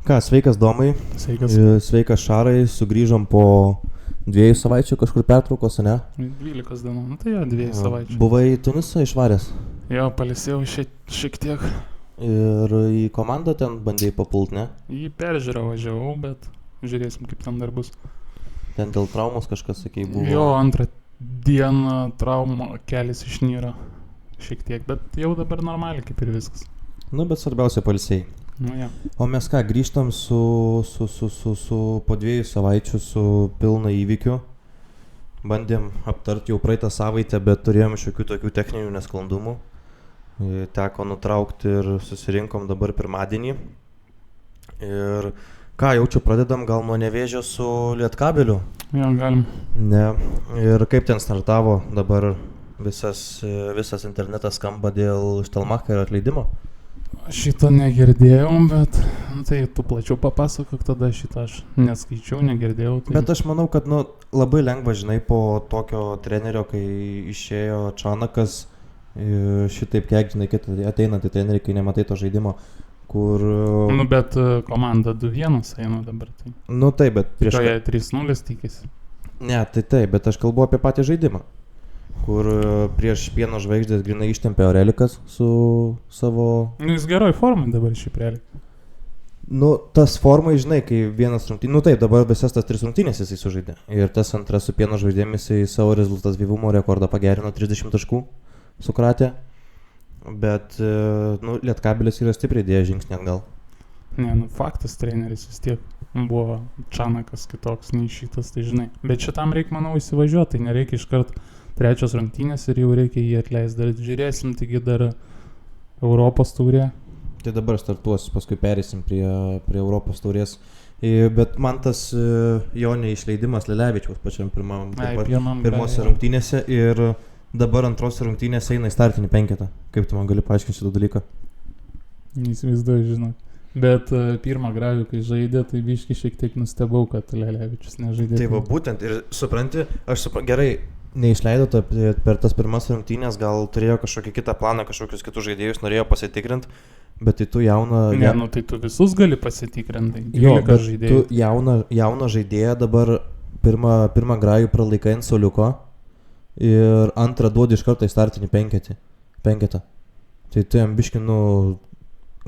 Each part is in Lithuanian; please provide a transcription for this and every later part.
Ką, sveikas Domai, Sveikas. sveikas Šarai, sugrįžom po 2 savaičių kažkur pertraukos, ne? 12 dienų, nu tai jo, 2 savaičių. Buvai į Tunisą išvaręs Jo, palisėjau šiek tiek. ir į komandą ten bandėjai papult, ne? Jį peržiūrą važiavau, bet žiūrėsim, kaip ten dar bus. Ten dėl traumos kažkas, sakei, buvo. Jo, antrą dieną trauma kelis išnyra šiek tiek, bet jau dabar normaliai kaip ir viskas. Nu, bet svarbiausia palisėjai. Nu, ja. O mes ką, grįžtam su po 2 savaičių su pilna įvykių. Bandėm aptarti jau praeitą savaitę, bet turėjom šiokių tokių techninių nesklandumų. Teko nutraukti ir susirinkom dabar pirmadienį. Ir ką, jaučiu, pradedam gal nuo Nevėžio su Lietkabeliu. Jo, galim. Ne. Ir kaip ten startavo dabar visas internetas skamba dėl Štelmacherio atleidimo? Šitą negirdėjau, bet tai tu plačiau papasakok, tada šitą aš neskaičiau, negirdėjau. Tai... Bet aš manau, kad labai lengva, žinai, po tokio trenerio, kai išėjo Čanakas, šitaip kiek, žinai, ateinantį trenerį, kai nematai to žaidimo, kur... Nu, bet komanda 2-1 eina dabar. Tai... Nu taip, bet prieš... Toje 3-0 tikisi. Ne, tai taip, bet aš kalbu apie patį žaidimą, kur prieš Pieno Žvaigždės grinai ištempė Aurelikas su savo... Nu, jis geroj formai dabar šį Aurelikas. Nu, tas formai, žinai, kai vienas rungtynės... Nu taip, dabar visas tas 3 rungtynės jisai sužaidė. Ir tas antras su Pieno Žvaigždėmis jisai savo rezultatyvumo rekordą pagerino, 30 taškų sukratė. Bet, nu, Lietkabelis yra stipriai dėję žingsnį atgal. Ne, nu, faktas treneris vis tiek buvo Čanakas kitoks nei šitas, tai žinai. Bet šitam reikia, manau, įsivažiuoti, tai nereikia iškart 3 rungtynės ir jau reikia jį atleisti. Dar žiūrėsim, taigi dar Europos taurė. Tai dabar startuos, paskui perėsim prie Europos taurės. Bet man tas jo neišleidimas Lelevičiaus pačiam pirmose rungtynėse ir dabar antrose rungtynėse eina į startinį 5. Kaip tu man gali paaiškinti šitą dalyką? Neįsivaizduoju, žinok. Bet pirmą grajų, kai žaidė, tai biškai šiek tiek nustebau, kad Lelevičius nežaidė. Tai va būtent, ir supranti, gerai, neišleido per tas pirmas rungtynės, gal turėjo kažkokį kitą planą, kažkokius kitus žaidėjus, norėjo pasitikrinti, bet tai tu jauną... Ne, nu tai tu visus gali pasitikrinti. Jo, bet tu jauną žaidėją dabar pirmą grajų pralaikai ant soliuko ir antrą duodi iš karto į startinį 5. Tai tu jam biški,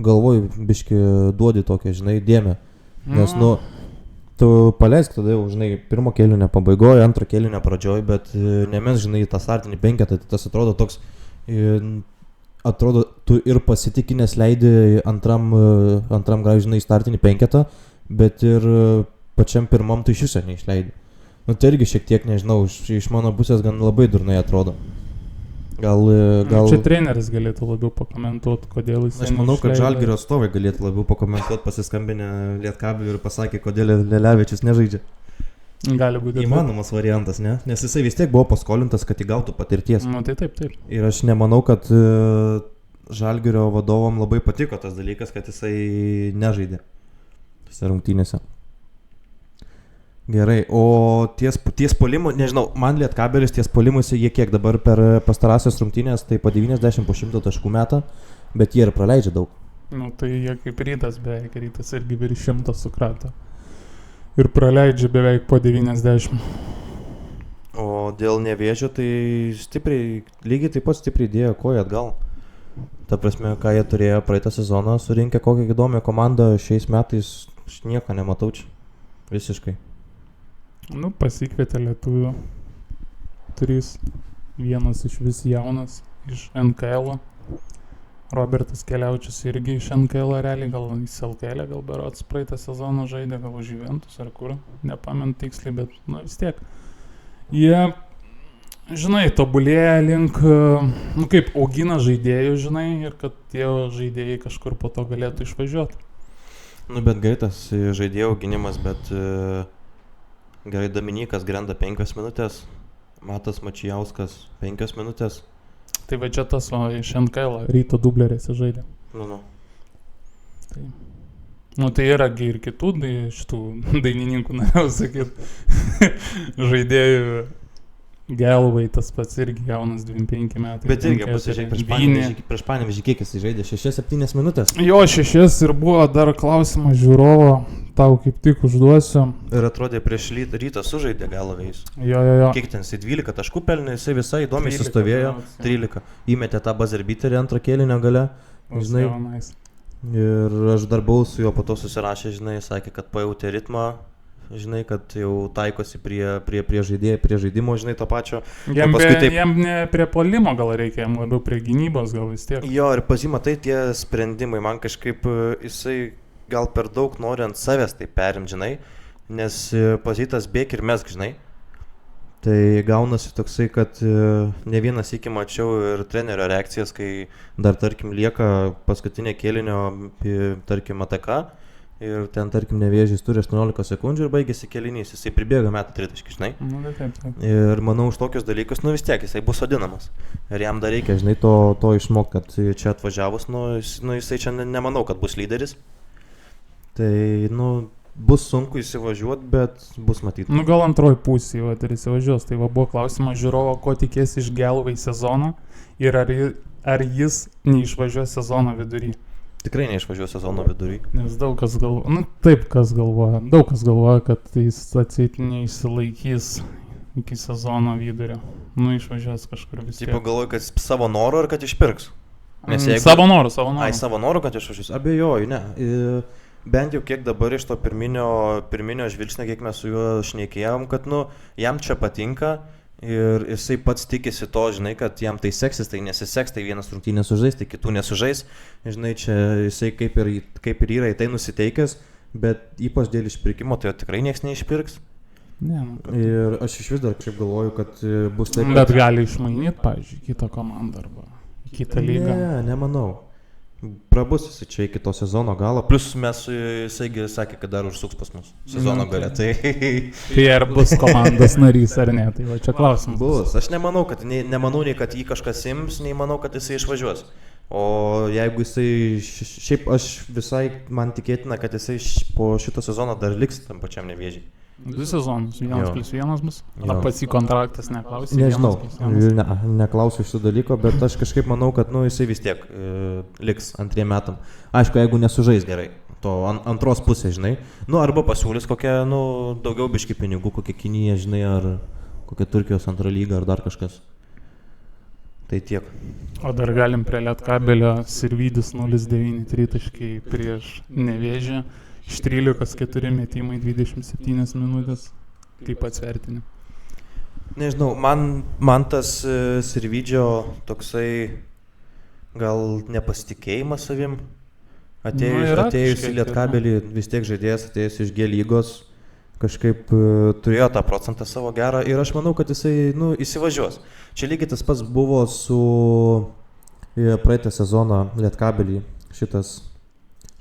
galvoju, biški duodi tokią, žinai, dėmę. Nes, tu paleisk tada jau, žinai, pirmo kėlinio pabaigoje, antro kėlinio pradžioj, bet nemes, žinai, tą startinį 5, tai tas atrodo toks, tu ir pasitikinęs leidi antram grajui, žinai, startinį 5, bet ir pačiam pirmam tu iš viso neišleidi. Nu tai irgi šiek tiek, nežinau, iš mano pusės gan labai durnai atrodo. Gal... Čia treneris galėtų labiau pakomentuoti, kodėl jis... Aš manau, kad Žalgirio atstovai galėtų labiau pakomentuoti, pasiskambinę Lietkabeliui ir pasakė, kodėl Lelevičius nežaidžia. Gali būti. Įmanomas variantas, ne? Nes jisai vis tiek buvo paskolintas, kad įgautų patirties. Nu tai taip. Ir aš nemanau, kad Žalgirio vadovam labai patiko tas dalykas, kad jisai nežaidė tose rungtynėse. Gerai, o ties puolimu, nežinau, man Lietkabelis ties puolimuose jie kiek dabar per pastarąsias rungtynės, tai po 90 po 100 taškų metą, bet jie ir praleidžia daug. Nu tai jie kaip Rytas beveik, Rytas irgi virš 100 sukrato. Ir praleidžia beveik po 90. O dėl Nevėžio tai stipriai, lygiai taip pat stipriai dėjo koją atgal. Ta prasme, ką jie turėjo praeitą sezoną, surinkę kokią įdomią komandą, šiais metais aš nieko nematau čia. Visiškai. Nu, pasikvietė lietuvių 3, vienas iš vis jaunas, iš NKL. Robertas Keliaučius irgi iš NKL realiai, gal į LKL, gal berods praeitą sezoną žaidė, gal už Juventus ar kur, nepamenu tiksliai, bet vis tiek. Jie, žinai, tobulėja link, kaip augina žaidėjų, žinai, ir kad tie žaidėjai kažkur po to galėtų išvažiuoti. Nu, bet greitas žaidėjų auginimas, bet... Gerai, Dominikas Grenda 5 minutės, Matas Mačijauskas 5 minutės. Tai va čia tas iš NKL Ryto dublerėse žaidė. Nu. Tai yragi ir kitų šitų dainininkų, norėjau sakyti, žaidėjų Gelvai tas pats irgi jaunas 25 metų. Bet irgi pasižiūrėk, prieš Panevėžį kiek jis žaidė, 6-7 minutės. Jo, 6 ir buvo dar klausimas žiūrovo, tau kaip tik užduosiu. Ir atrodė prieš rytą sužaidė Galovėjus. Jo. Kiek ten jisai 12 taškų pelnė, jisai visai įdomiai 13 sustovėjo, berods, 13. Įmetė tą buzzer-beaterį antrą kėlinio gale, žinai. Ir aš dar buvau su juo po to susirašę, žinai, sakė, kad pajautė ritmą, žinai, kad jau taikosi prie žaidimo, žinai, to pačio. Jam ne prie puolimo gal reikia, jam labiau prie gynybos gal vis tiek. Jo, ir pažyma, tai tie sprendimai, man kažkaip jisai gal per daug nori ant savęs tai perim, žinai, nes pazytas bėk ir mesk, žinai. Tai gaunasi toksai, kad ne vienas iki mačiau ir trenerio reakcijas, kai dar, tarkim, lieka paskutinė kėlinio, tarkim, ataka ir ten, tarkim, Nevėžys turi 18 sekundžių ir baigėsi kėlinys, jisai pribėga metą tritaškį, žinai. Nu, taip. Ir manau, už tokius dalykus, vis tiek jisai bus sodinamas. Ir jam dar reikia, žinai, to išmokti, kad čia atvažiavus, jisai čia nemanau, kad bus lyderis. Tai, bus sunku įsivažiuoti, bet bus matyti. Gal antroji pusė ir įsivažiuos. Tai buvo klausimas žiūrovo, ko tikėsi iš Gelvai sezono ir ar jis neišvažiuos sezono vidury. Tikrai neišvažiuos sezono vidury. Nes daug kas galvoja, daug kas galvoja, kad jis atseit neišsilaikys iki sezono vidurio. Išvažiuos kažkur vis tiek. Taip galvoju, kad savo noru ar kad išpirks? Nes jeigu... Savo noru. Ai, savo noru, kad išvažiuos? Abejoju, ne. Bent jau kiek dabar iš to pirminio žvilgsnio, kiek mes su juo šnekėjom, kad, jam čia patinka ir jisai pats tikisi to, žinai, kad jam tai seksis, tai nesiseks, tai vienas rungtynės sužais, tai kitų nesužais. Žinai, čia jisai kaip ir yra į tai nusiteikęs, bet ypač dėl išpirkimo, tai jo tikrai nieks neišpirks. Ne, ir aš iš vis dar kažkaip galvoju, kad bus taip. Bet gali išmainyti, pavyzdžiui, kitą komandą arba kitą lygą. Ne, nemanau. Prabus jisai čia iki to sezono galo, plus jisai sakė, kad dar užsuks pas mus sezono gale, tai... Tai ar bus komandos narys ar ne, tai va čia klausimas. Bus, aš nemanau, nei kad jį kažkas ims, nei manau, kad jisai išvažiuos. O jeigu jisai, šiaip aš visai, man tikėtina, kad jisai po šito sezono dar liks tam pačiam Nevėžiui. 2 sezonus, 1+1 bus. Ar pats į kontraktas neklausė? Nežinau, neklausiu šito dalyko, bet aš kažkaip manau, kad jisai vis tiek liks 2 metam. Aišku, jeigu nesužais gerai, to antros pusės, žinai. Arba pasiūlys kokią, daugiau biški pinigų, kokią Kiniją, žinai, ar kokią Turkijos antrą lygą, ar dar kažkas. Tai tiek. O dar galim prie Lietkabelio Sirvydis 0-9 tritaškai prieš Nevėžį. Iš 13-4 metimai 27 minutės. Kaip atsvertini? Nežinau, man tas Sirvydžio toksai gal nepasitikėjimas savim. Atėjus į Lietkabelį, vis tiek žaidėjas atėjus iš G lygos, kažkaip turėjo tą procentą savo gerą ir aš manau, kad jisai įsivažiuos. Čia lygiai tas pats buvo su praeitą sezoną Lietkabelį. Šitas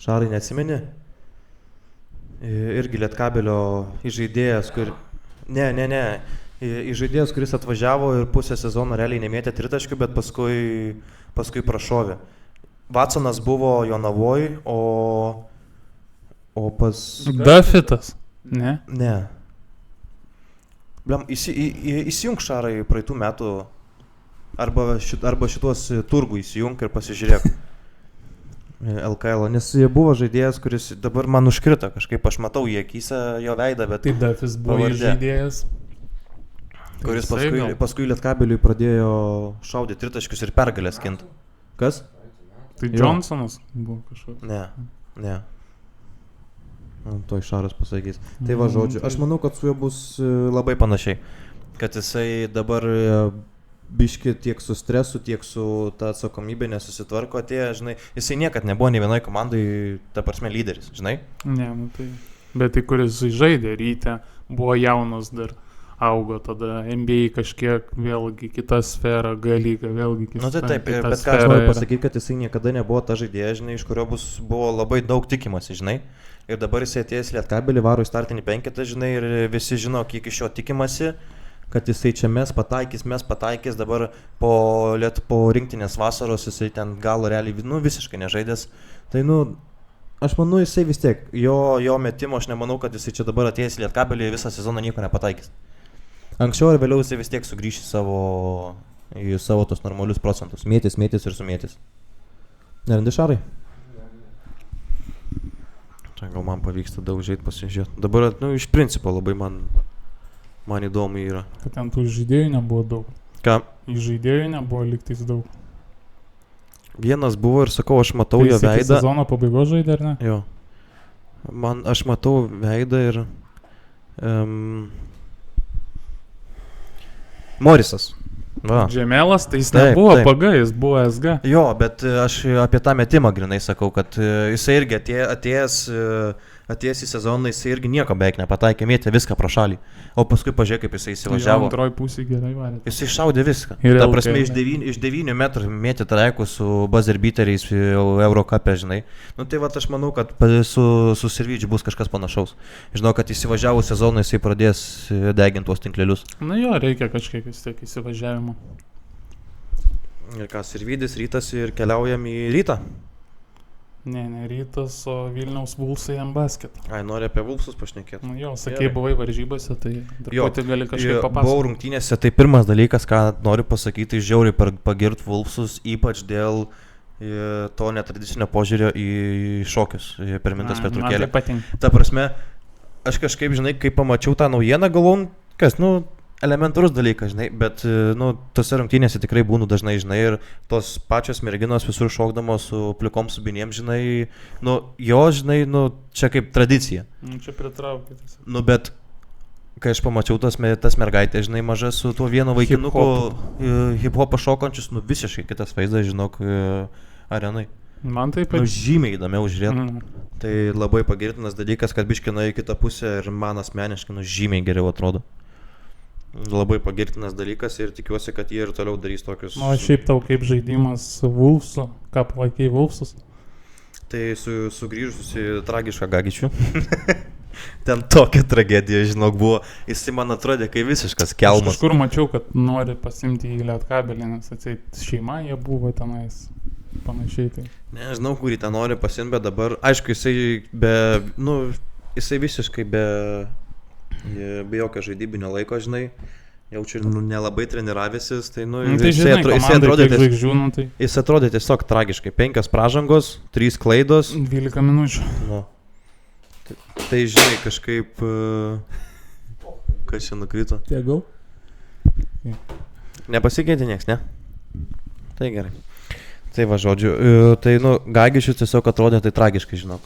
Šarai neatsimeni? Irgi Lietkabelio žaidėjas, žaidėjas, kuris atvažiavo ir pusę sezono realiai nemėtė tritaškių, bet paskui prašovė. Vatsonas buvo Jonavoj, o pas... Dafitas? Ne? Ne. Įsijung Šarai praeitų metų, arba šitos turgų įsijung ir pasižiūrėk. LKL, nes buvo žaidėjas, kuris dabar man užkrito kažkaip, aš matau į akysę jo veidą, bet... Tai Dafis buvo žaidėjas. Kuris paskui Lietkabeliui pradėjo šaudyti tritaškius ir pergalės kint. Kas? Tai Johnsonas buvo kažkoks. Ne. Toj Šaras pasakys. Tai va žodžiu, aš manau, kad su juo bus labai panašiai. Kad jisai dabar... biški tiek su stresu, tiek su ta atsakomybė nesusitvarko, žinai, jisai niekad nebuvo nei vienoj komandai, ta prasme, lyderis, žinai? Ne, tai. Bet tai kuris žaidė ryte, buvo jaunas dar, augo tada NBA kažkiek, vėlgi kita sfera, G lyga, vėlgi kita sfera. Taip, bet ką aš noriu pasakyti, kad jisai niekada nebuvo ta žaidėja, žinai, iš kurio buvo labai daug tikimasi, žinai. Ir dabar jisai atėjęs Lietkabelį, varo į startinį penketą, žinai, ir visi žino, kiek iš jo tikimasi. Kad jisai čia mes pataikys, dabar po rinktinės vasaros jisai ten galo realiai, visiškai nežaidęs. Tai, aš manau, jisai vis tiek, jo metimo, aš nemanau, kad jisai čia dabar atėjęs į Lietkabelį visą sezoną nieko nepataikys. Anksčiau ar vėliau jisai vis tiek sugrįš į savo tos normalius procentus. Mėtis ir sumėtis. Nerandi Šarai? Tai gal man pavyks tada užeit pasižiūrėti. Dabar, iš principo labai man įdomu yra. Kad ten tų žaidėjų nebuvo daug. Ką? Į žaidėjų nebuvo liktais daug. Vienas buvo ir sakau, aš matau jo Tai veidą. sezono pabaigos žaidė, ar ne? Jo. Aš matau veidą ir... Morisas. Va. Džemelas, tai jis Taip, nebuvo taip. PG, jis buvo SG. Jo, bet aš apie tą metimą grinai sakau, kad jisai irgi atėjęs į sezoną, jisai irgi nieko beveik nepataikė, mėtė viską pro šalį. O paskui pažiūrėk, kaip jisai įsivažiavo. Antroji pusė gerai varė. Jisai šaudė viską. Ir Ta LKL. prasme, iš 9 metrų mėtė traikų su buzzer beateriais Eurocup'e, žinai. Nu tai va, aš manau, kad su Sirvidžiu bus kažkas panašaus. Žinau, kad įsivažiavo sezoną, jisai pradės deginti tuos tinklelius. Na jo, reikia kažkiek vis tiek įsivažiavimo. Ir ką, Sirvidis, Rytas ir keliaujam į Rytą. Ne Rytas, o Vilniaus Vulsai ant basketą. Ai, nori apie Vulfsus pašnekėti. Nu jo, sakei, buvai varžybose, tai Jo, dar gali kažkaip Buvau papasakoti. rungtynėse, tai pirmas dalykas, ką noriu pasakyti, žiauriai pagirti Vulfsus, ypač dėl to netradicinio požiūrio į šokius per minutės Man pertraukėlę. tai patinka. Ta prasme, aš kažkaip, žinai, kai pamačiau tą naujieną, galvom, kas, elementarus dalykas, žinai, bet, tose rungtynėse tikrai būnu dažnai, žinai, ir tos pačios merginos visur šokdamos su plikom subinėm, žinai, žinai, čia kaip tradicija. Čia pritraukė tiesiog. Bet kai aš pamačiau tas mergaitės, žinai, mažas su tuo vienu vaikinuku hip-hopą šokančius, visiškai kitas vaizdas, žinok, arenai. Man taip pat. Žymiai įdomiau žiūrėti. Tai labai pagirtinas dalykas, kad biškina į kitą pusę ir man asmeniškai, žymiai geriau atrodo. Labai pagirtinas dalykas ir tikiuosi, kad jie ir toliau darys tokius... O šiaip tau kaip žaidimas Vulfsų, ką palaikai Vulfsus? Tai sugrįžusi tragišką Gagičių. Ten tokia tragedija, žinok, buvo. Jisai man atrodė, kai visiškas kelmas. Kažkur mačiau, kad nori pasimti į Lietkabelį, nes atseit šeima jie buvo tenais. Panašiai tai. Nežinau, kurį ten nori pasimti, bet dabar, aišku, jisai visiškai be jokio žaidybinio laiko, žinai, jaučiu nelabai treniravęsis, tai, Tai žinai, jis atrodė tiesiog tragiškai. 5 pražangos, 3 klaidos. 12 minučių. Tai žinai, kažkaip, kas čia nukrito. Tiek gal? Nepasikeitė nieks, ne? Tai gerai. Tai va, žodžiu, tai, Gagičius tiesiog atrodė tai tragiškai, žinok.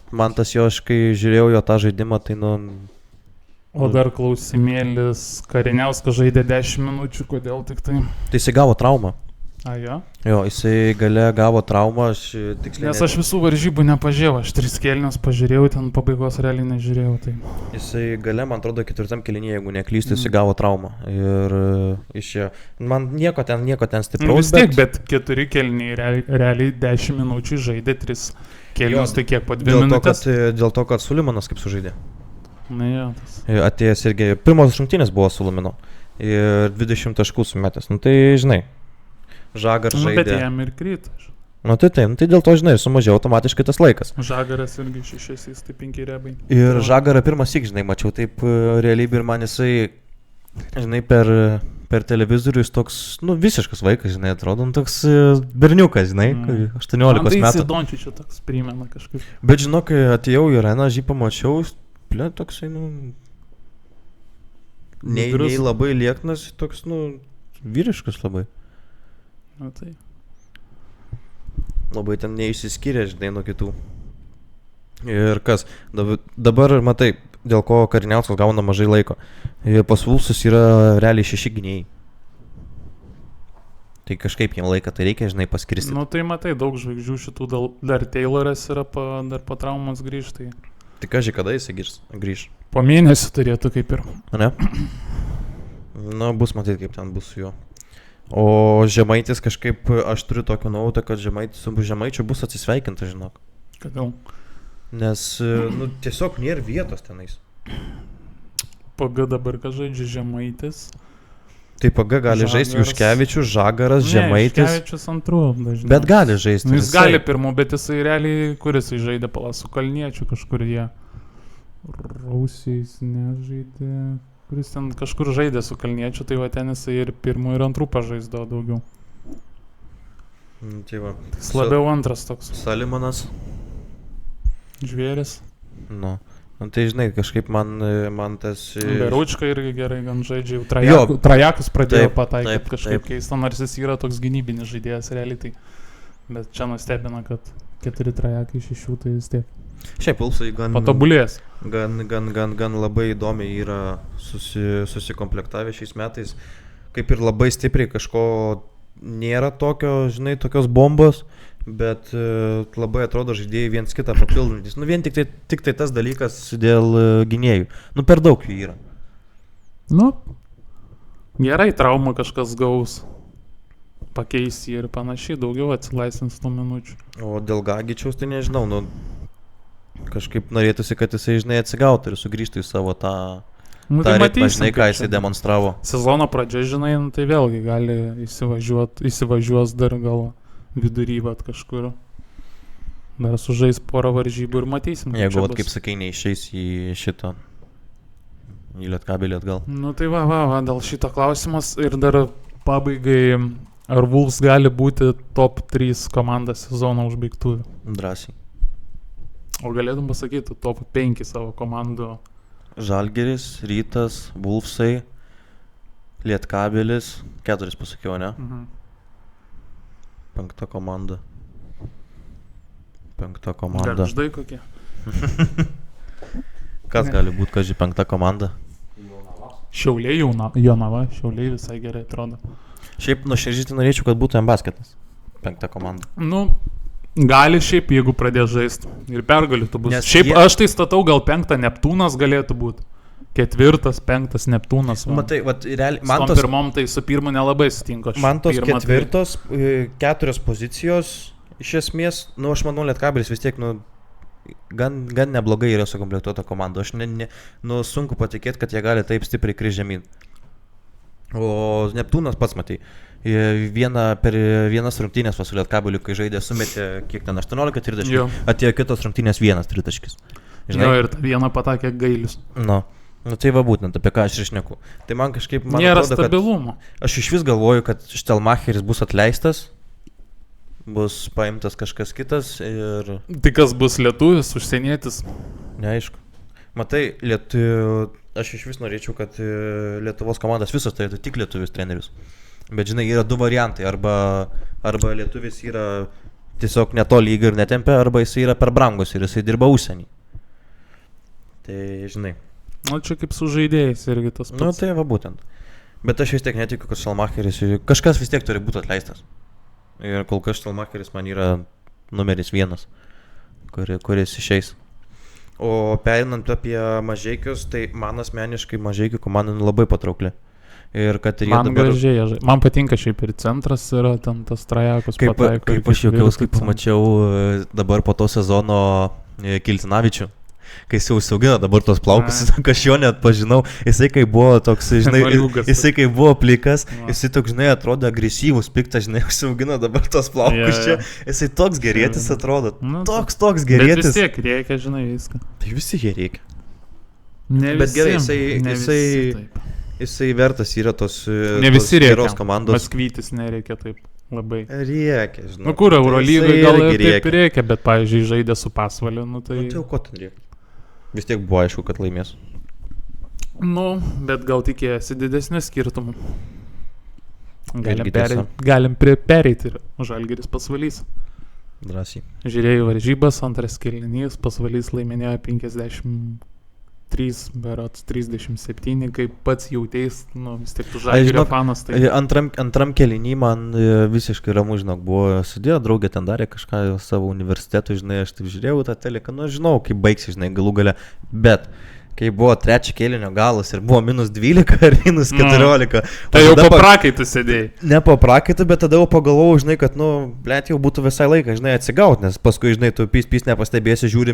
Man tas jo, aš kai žiūrėjau jo tą žaidimą, tai, O dar klausimėlis, Kariniauskas žaidė 10 minučių, kodėl tik tai? Tai jisai gavo traumą. A, jo? Jo, jisai gale gavo traumą, aš tiksliai... Nes aš visų varžybų nepažiūrėjau, aš 3 kėlinius pažiūrėjau, ten pabaigos realiai nežiūrėjau. Tai. Jisai gale, man atrodo, 4 kėlinyje, jeigu neklystu, jisai gavo traumą. Ir išėjo. Man nieko ten stipraus. Vis tiek, bet 4 kėliniai realiai 10 minučių žaidė 3 kėlinius, tai kiek po 2 minutės? Dėl to, kad Sulimanas kaip sužaidė. Na, jo, tas. Atėjęs irgi, pirmos rungtynės buvo Sulimino. Ir 20 taškų sumetęs. Tai žinai, Žagar žaidė. Bet jam ir krito. Tai dėl to, žinai, sumažėjo automatiškai tas laikas. Žagaras irgi 6, tai 5 rebai. Ir Žagarą pirmas syk, žinai, mačiau taip realybė ir man jisai, žinai, per televizorių jis toks, visiškas vaikas, žinai, atrodo, toks berniukas, žinai, 18 metų. Man tai Sidončičiu čia toks primena kažkaip. Bet žinok, kai atėjau į areną, aš jį pamačiau, toksai, nei labai lieknas, toks, vyriškas labai. Na tai. Labai ten neišsiskyrė, žinai, nuo kitų. Ir kas, dabar matai, dėl ko Kariniauskas gauna mažai laiko. Pas Vulfsus yra realiai 6 gynėjai. Tai kažkaip jiem laiką tai reikia, žinai, paskirsti. Tai matai, daug žvaigždžių šitų, dar Tayloras yra dar po traumos grįžtai. Tai ką žinai, kada jisai grįž? Po mėnesį turėtų kaip ir. Ne? Bus matyti, kaip ten bus su juo. O Žemaitis kažkaip, aš turiu tokią nuojautą, kad su Žemaičiu bus atsisveikinta, žinok. Kodėl? Nes, tiesiog nėra vietos tenais. PG dabar, ką žaidžia Žemaitis. Tai PG gali žaisti Juškevičius, Žagaras, Žemaitis. Juškevičius antru dažniausiai. Bet gali žaisti. Jis gali pirmu, bet jisai realiai, kuris jis žaidė Palasų Kalniečių kažkur jie. Rausiais nežaidė. kuris ten kažkur žaidė su Kalniečiu, tai va ten jisai ir pirmų ir antrų pažaisdavo daugiau. Tai va. Jis labiau antras toks. Salimonas. Žvėris. Nu, tai žinai, kažkaip man tas... Beručka irgi gerai gan žaidžia. Trajakus pradėjo pataikyti kažkaip keista, nors jis yra toks gynybinis žaidėjas realiai. Tai. Bet čia nustebina, kad 4 trajakai iš 6, tai vis tiek. Šiaip Pulsai patobulės. Gan labai įdomiai yra susikomplektavę šiais metais. Kaip ir labai stipriai kažko nėra tokio, žinai, tokios bombos, bet labai atrodo žaidėjai viens kitą papildantis. Nu vien tik tai tas dalykas dėl gynėjų. Nu per daug jų yra. Nu, gerai, traumą kažkas gaus. Pakeis jį ir panašiai, daugiau atsilaisvins tų minučių. O dėl Gagičiaus tai nežinau, nu kažkaip norėtųsi, kad jisai, žinai, atsigautų ir sugrįžtų į savo tą ritmą, žinai, ką jisai demonstravo. Sezono pradžia, žinai, nu, tai vėlgi gali įsivažiuos dar gal vidury vat kažkur. Dar sužais porą varžybų ir matysim. Jeigu, vat, kaip sakai, neišeis į šitą, į Lietkabelį atgal. Nu tai va, dėl šito klausimas ir dar pabaigai. Ar Wolves gali būti top 3 komandas sezono užbaigtuvių? Drąsiai. O galėtum pasakyti top 5 savo komandų? Žalgiris, Rytas, Wolvesai, Lietkabelis, 4 pasakiau, ne? 5 komanda. Garždai kokie? Kas gali būti, kažkai 5 komanda? Šiauliai Jonava, Šiauliai visai gerai atrodo. Šiaip nuoširdžiai norėčiau, kad būtų M-basketas. 5 komanda. Nu, gali šiaip, jeigu pradės žaisti. Ir pergalių tu bus. Šiaip aš tai statau, gal 5 Neptūnas galėtų būti. 4, 5 Neptūnas. Matai, vat, realiai, man tos... pirmom tai su pirmu nelabai sutinko. Man tos 4 pozicijos, iš esmės, nu, aš manau, Lietkabelis vis tiek, nu, gan neblogai yra sukomplektuota komanda. Aš sunku patikėti, kad jie gali taip stipriai kristi žemyn. O Neptūnas pats, matai, per vienas rungtynės su Lietkabeliu, kai žaidė, sumetė kiek ten 18-30, atėjo kitos rungtynės 1 tritaškis. Jo, ir vieną patakė Gailius. Nu, tai va būtent, apie ką aš išneku. Tai man kažkaip, nėra atrodo, stabilumo. Aš iš vis galvoju, kad Štelmacheris bus atleistas, bus paimtas kažkas kitas ir... Tai kas bus lietuvis, užsienietis? Neaišku. Matai, aš iš vis norėčiau, kad Lietuvos komandas visos turėtų tik lietuvius trenerius. Bet žinai, yra 2 variantai. Arba lietuvis yra tiesiog neto lygio ir netempia, arba jis yra per brangus ir jisai dirba užsienį. Tai žinai. Nu, čia kaip su žaidėjais irgi tas pats. Nu, tai va būtent. Bet aš vis tiek netikiu, kad Štelmacheris, kažkas vis tiek turi būti atleistas. Ir kol kas Štelmacheris man yra numeris 1, kuris išeis. O perinant apie Mažeikius, tai man asmeniškai Mažeikių komanda labai patraukli. Ir kad ir man dabar... gražiai, man patinka šiaip ir centras yra, ten tas trajakus pataiko. Kaip aš juokiaus, kaip pamačiau dabar po to sezono Kiltinavičių, kai jis jau užsiaugino dabar tos plaukus, aš jo net pažinau, jisai kai buvo toks, žinai, jisai kai buvo plikas, jisai toks, žinai, atrodo agresyvus, piktas, žinai, užsiaugino dabar tos plaukus čia, jisai toks gerėtis atrodo, toks gerėtis. Bet vis tiek reikia, žinai, viską. Tai visi jie reikia. Ne bet visi, gerai, jisai vertas yra tos geros komandos. Maskvytis nereikia taip labai. Reikia, žinai. Nu kur, Eurolygai gal taip reikia, bet, pavyzdžiui, žaidė su Pasvaliu, nu tai... Nu tai jau ko ten reikia? Vis tiek buvo aišku, kad laimės. Nu, bet gal tikėjasi didesnį skirtumų. Galim pereiti ir Žalgiris Pasvalys. Drąsiai. Žiūrėjau varžybas, antras kėlinys, Pasvalys laiminėjo 53, berods 37, kaip pats jauteis, nu vis tiek tu Žalgirio fanas. Tai... Antram kėlinį man visiškai ramu, žinok, buvo sudėjo, draugė ten darė kažką savo universitetu, žinai, aš taip žiūrėjau tą teleką, nu žinau, kaip baigsi, žinai, galų gale, bet kai buvo 3 kėlinio galas ir buvo -12 ar -14. Tai jau po prakaitų sėdėjai. Ne po prakaitų, bet tada jau pagalvojau, žinai, kad, nu, blėt, jau būtų visai laikas, žinai, atsigauti, nes paskui, žinai, tu pys nepastebėsi, žiūri,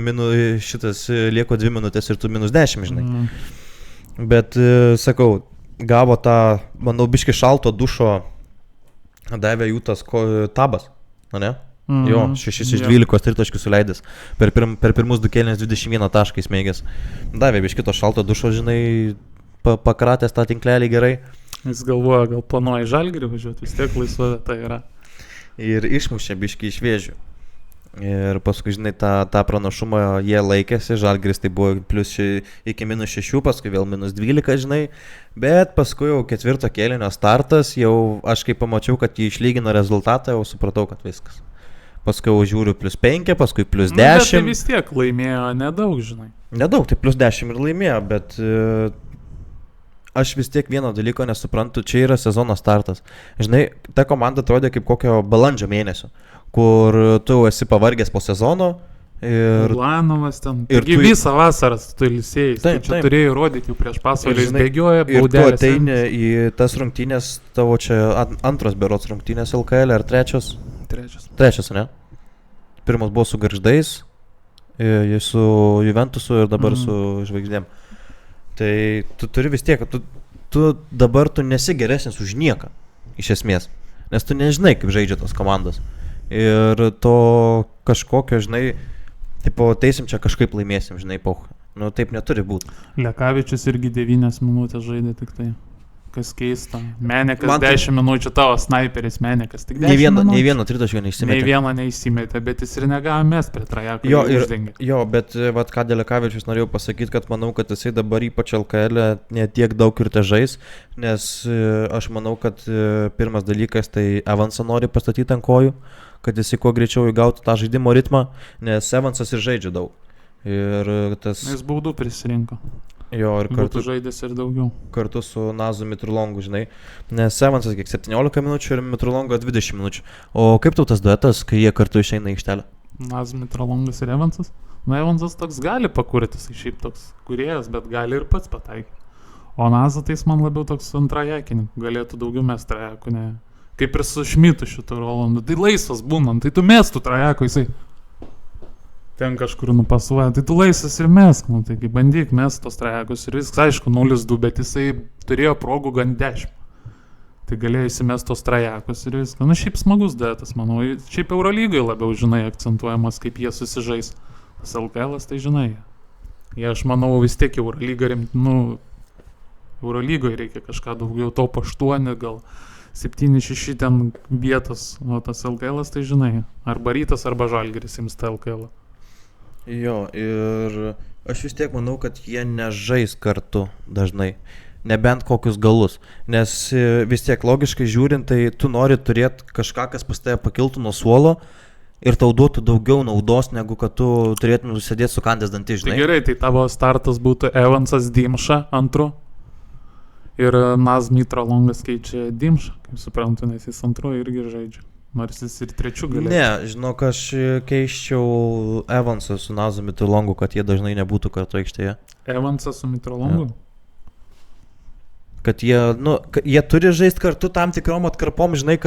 šitas lieko 2 minutės ir tu -10, žinai. Bet, sakau, gavo tą, manau, biški šalto dušo, davė jų tas tabas, ne? Jo, 6 iš 12 tritaškių suleidęs. Per pirmus 2 kėlinius 21 tašką įsmeigęs. Davė biški to šalto dušo, žinai, pakratęs tą tinklelį gerai. Jis galvoja, gal planuoja į Žalgirį važiuoti, vis tiek laisva vieta yra. Ir išmušė biškį iš Vėžių. Ir paskui, žinai, tą pranašumą jie laikėsi, Žalgiris tai buvo iki -6, paskui vėl -12, žinai. Bet paskui jau 4 kėlinio startas, jau aš kai pamačiau, kad jį išlygino rezultatą, jau supratau, kad viskas. Paskui jau žiūriu +5, paskui +10. Bet tai vis tiek laimėjo nedaug, žinai. Nedaug, tai +10 ir laimėjo, bet aš vis tiek vieno dalyko nesuprantu, čia yra sezono startas. Žinai, ta komanda atrodė kaip kokio balandžio mėnesio, kur tu esi pavargęs po sezono ir... Ulanovas ten. Ir visą vasarą tu ilsėjai. Tai čia turėjai rodyti jau prieš pasaulyje, jis bėgioja, baudelės. Ir tu ateini į tas rungtynės, tavo čia antros berods rungtynės LKL ar trečios? Trečias, ne? Pirmas buvo su Gargždais, su Juventusu ir dabar su Žvaigždėm. Tai tu turi vis tiek, tu dabar tu nesi geresnis už nieką, iš esmės. Nes tu nežinai, kaip žaidžia tos komandos. Ir to kažkokio, žinai, tipo, teisim čia kažkaip laimėsim, žinai, poch. Nu, taip neturi būti. Lekavičius irgi 9 minutės žaidė tik tai. Kas keista. Menekas 10 minučių, tavo snaiperis Menekas. Tik 10 minučių. Nei vieno tritaškio neįsimetė. Nei vieno neįsimetė, bet jis ir negavo mes prie Trajako. Jo, bet vat ką dėl Lekavičius norėjau pasakyti, kad manau, kad jisai dabar ypač LKL netiek daug ir te žais, nes aš manau, kad pirmas dalykas tai Evansą nori pastatyti ant kojų, kad jisai kuo greičiau įgautų tą žaidimo ritmą, nes Evansas ir žaidžia daug. Ir tas... Jis baudų prisirinko. Jo, ir kartu žaidės ir daugiau. Kartu su Nazu Mitrulongu, žinai. Nes Evansas kiek 17 minučių ir Mitrulongo 20 minučių. O kaip tau tas duetas, kai jie kartu išeina į aikštelę? Nazu Mitrulongas ir Evansas? Nu, Evansas toks gali pakurti, jis šiaip toks kūrėjas, bet gali ir pats pataikyti. O Nazu tai jis man labiau toks antrajakininkų, galėtų daugiau mest trajakų, ne. Kaip ir su Šmitu šitų Rolandu. Tai laisvas būnant, tai tu mestų trajako, jisai ten kažkur nupasuoja, tai tu laisvas ir mesk, nu, taigi bandyk mest tos trajakus ir viskas, aišku, 0-2, bet jisai turėjo progų gan 10. Tai galėjo įsimest tos trajakus ir viskas. Nu, šiaip smagus duetas, manau, šiaip Eurolygai labiau, žinai, akcentuojamas, kaip jie susižais. Tas LKL'as, tai žinai, jie, aš manau, vis tiek Eurolyga Eurolygoje reikia kažką daugiau, top 8, gal 7-6 ten vietos, o tas LKL'as, tai žinai, arba Rytas, arba Žalgiris ims tą LKL'ą. Jo, ir aš vis tiek manau, kad jie nežais kartu dažnai, nebent kokius galus, nes vis tiek logiškai žiūrint, tai tu nori turėti kažką, kas pas tave pakiltų nuo suolo ir tau duotų daugiau naudos, negu kad tu turėtum sėdėti su kandės dantį, žinai. Tai gerai, tai tavo startas būtų Evansas Dimša antru ir Naz Mitrulongas keičia Dimšą, kaip suprantu, nes jis antru irgi žaidžia. Nors jis ir trečių galėtų. Ne, žinok, aš keiščiau Evansą su Nazu Mitrulongu, kad jie dažnai nebūtų kartu aikštėje. Evansą su Mitrulongu? Ja. Kad jie turi žaisti kartu tam tikrom atkarpom, žinai,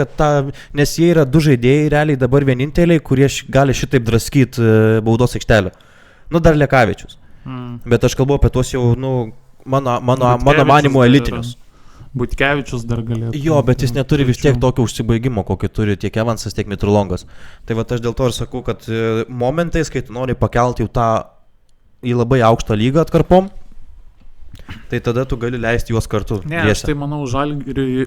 nes jie yra du žaidėjai, realiai dabar vieninteliai, kurie gali šitaip draskyti baudos aikštelę. Nu, dar Lekavičius. Bet aš kalbu apie tuos jau, mano manimu elitinius. Butkevičius dar galėtų. Jo, bet jis neturi vis tiek tokio užsibaigimo, kokį turi tiek Evansas, tiek Mitrulongas. Tai va aš dėl to ir sakau, kad momentais, kai tu nori pakelti jau tą į labai aukštą lygą atkarpom, tai tada tu gali leisti juos kartu. Ne, aš tai manau, Žalgiriui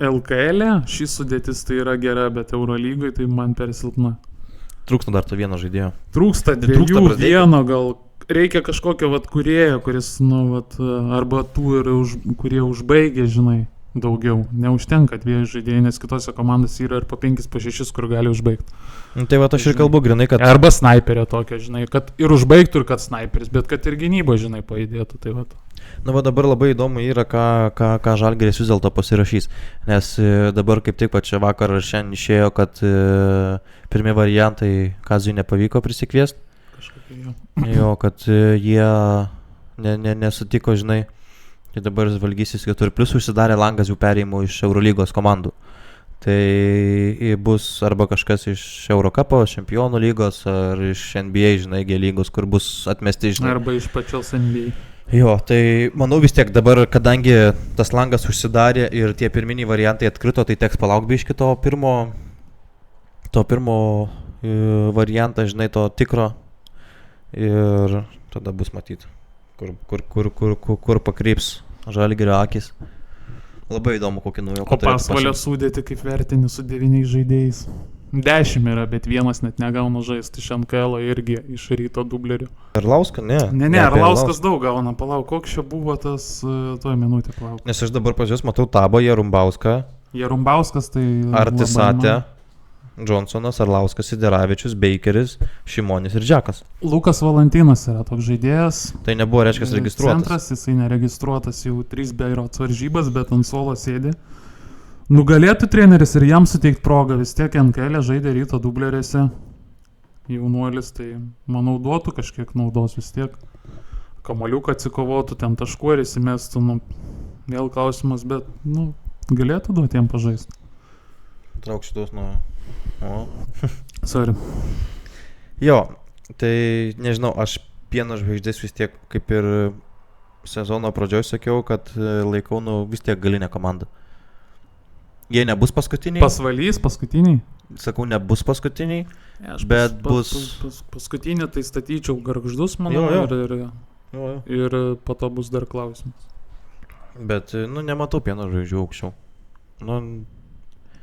LKL šį sudėtis tai yra gera, bet Eurolygoje tai man per silpna. Trūksta dar to vieno žaidėjo. Trūksta dviejų, vieno gal. Reikia kažkokio kūrėjo, kuris, arba tų ir kurie užbaigia, žinai, daugiau. Neužtenka dviejų žaidėjų, nes kitose komandos yra ir po 5, po 6, kur gali užbaigti. Tai va aš ir kalbu grinai, kad... Arba snaiperio tokio, žinai, kad ir užbaigtų, ir kad snaiperis, bet kad ir gynybo, žinai, pajudėtų, tai va. Va dabar labai įdomu yra, ką Žalgiris vis dėlto pasirašys, nes dabar kaip tik čia vakar ar šiandien išėjo, kad pirmie variantai Kaziui nepavyko prisikviesti. Jo, kad jie nesutiko, žinai, tai dabar žvalgysis 4 plus užsidarė langas jų perėjimų iš Eurolygos komandų. Tai bus arba kažkas iš Eurocupo, Čempionų lygos, ar iš NBA, žinai, G lygos, kur bus atmesti, žinai. Arba iš pačios NBA. Jo, tai manau vis tiek dabar, kadangi tas langas užsidarė ir tie pirminiai variantai atkrito, tai teks palaukti biškį to pirmo variantą, žinai, to tikro. Ir tada bus matyti, kur pakryps Žalgirio akis. Labai įdomu, kokį naujoką O Pasvalio sudėti kaip vertini su 9 žaidėjais. 10 yra, bet vienas net negauna žaisti iš NKL irgi iš Ryto dublerių. Arlauską, ne. Ne, Arlauskas daug gauna, palauk, koks čia buvo tas, tuo minutė, palauk. Nes aš dabar pažiūrės, matau Tabą, Jarumbauską, Jarumbauskas tai... Artisatė, Johnsonas, Arlauskas, Sideravičius, Bakeris, Šimonis ir Džekas. Lukas Valantinas yra toks žaidėjas. Tai nebuvo, reiškia, registruotas. Centras, jisai neregistruotas jau 3 beirots varžybas, bet ant suolo sėdi. Nugalėtų treneris ir jam suteikti progą, vis tiek NKL žaidė Ryto dubleriuose. Jaunuolis, tai manau duotų kažkiek naudos vis tiek. Kamaliuką atsikovotų, ten taškų ir įsimestų, vėl klausimas, bet, galėtų duoti jam pažaisti. Trauk šitos nuo... Sorry. Jo, tai nežinau, aš Pieno žvaigždės vis tiek, kaip ir sezono pradžioj sakiau, kad laikau, vis tiek galinę komandą. Jie nebus paskutiniai. Pasvalys, paskutiniai. Sakau, nebus paskutiniai, bet bus... Paskutinį tai statyčiau Gargždus, manau, ir po to bus dar klausimas. Bet, nematau Pieno žvaigždžių aukščiau.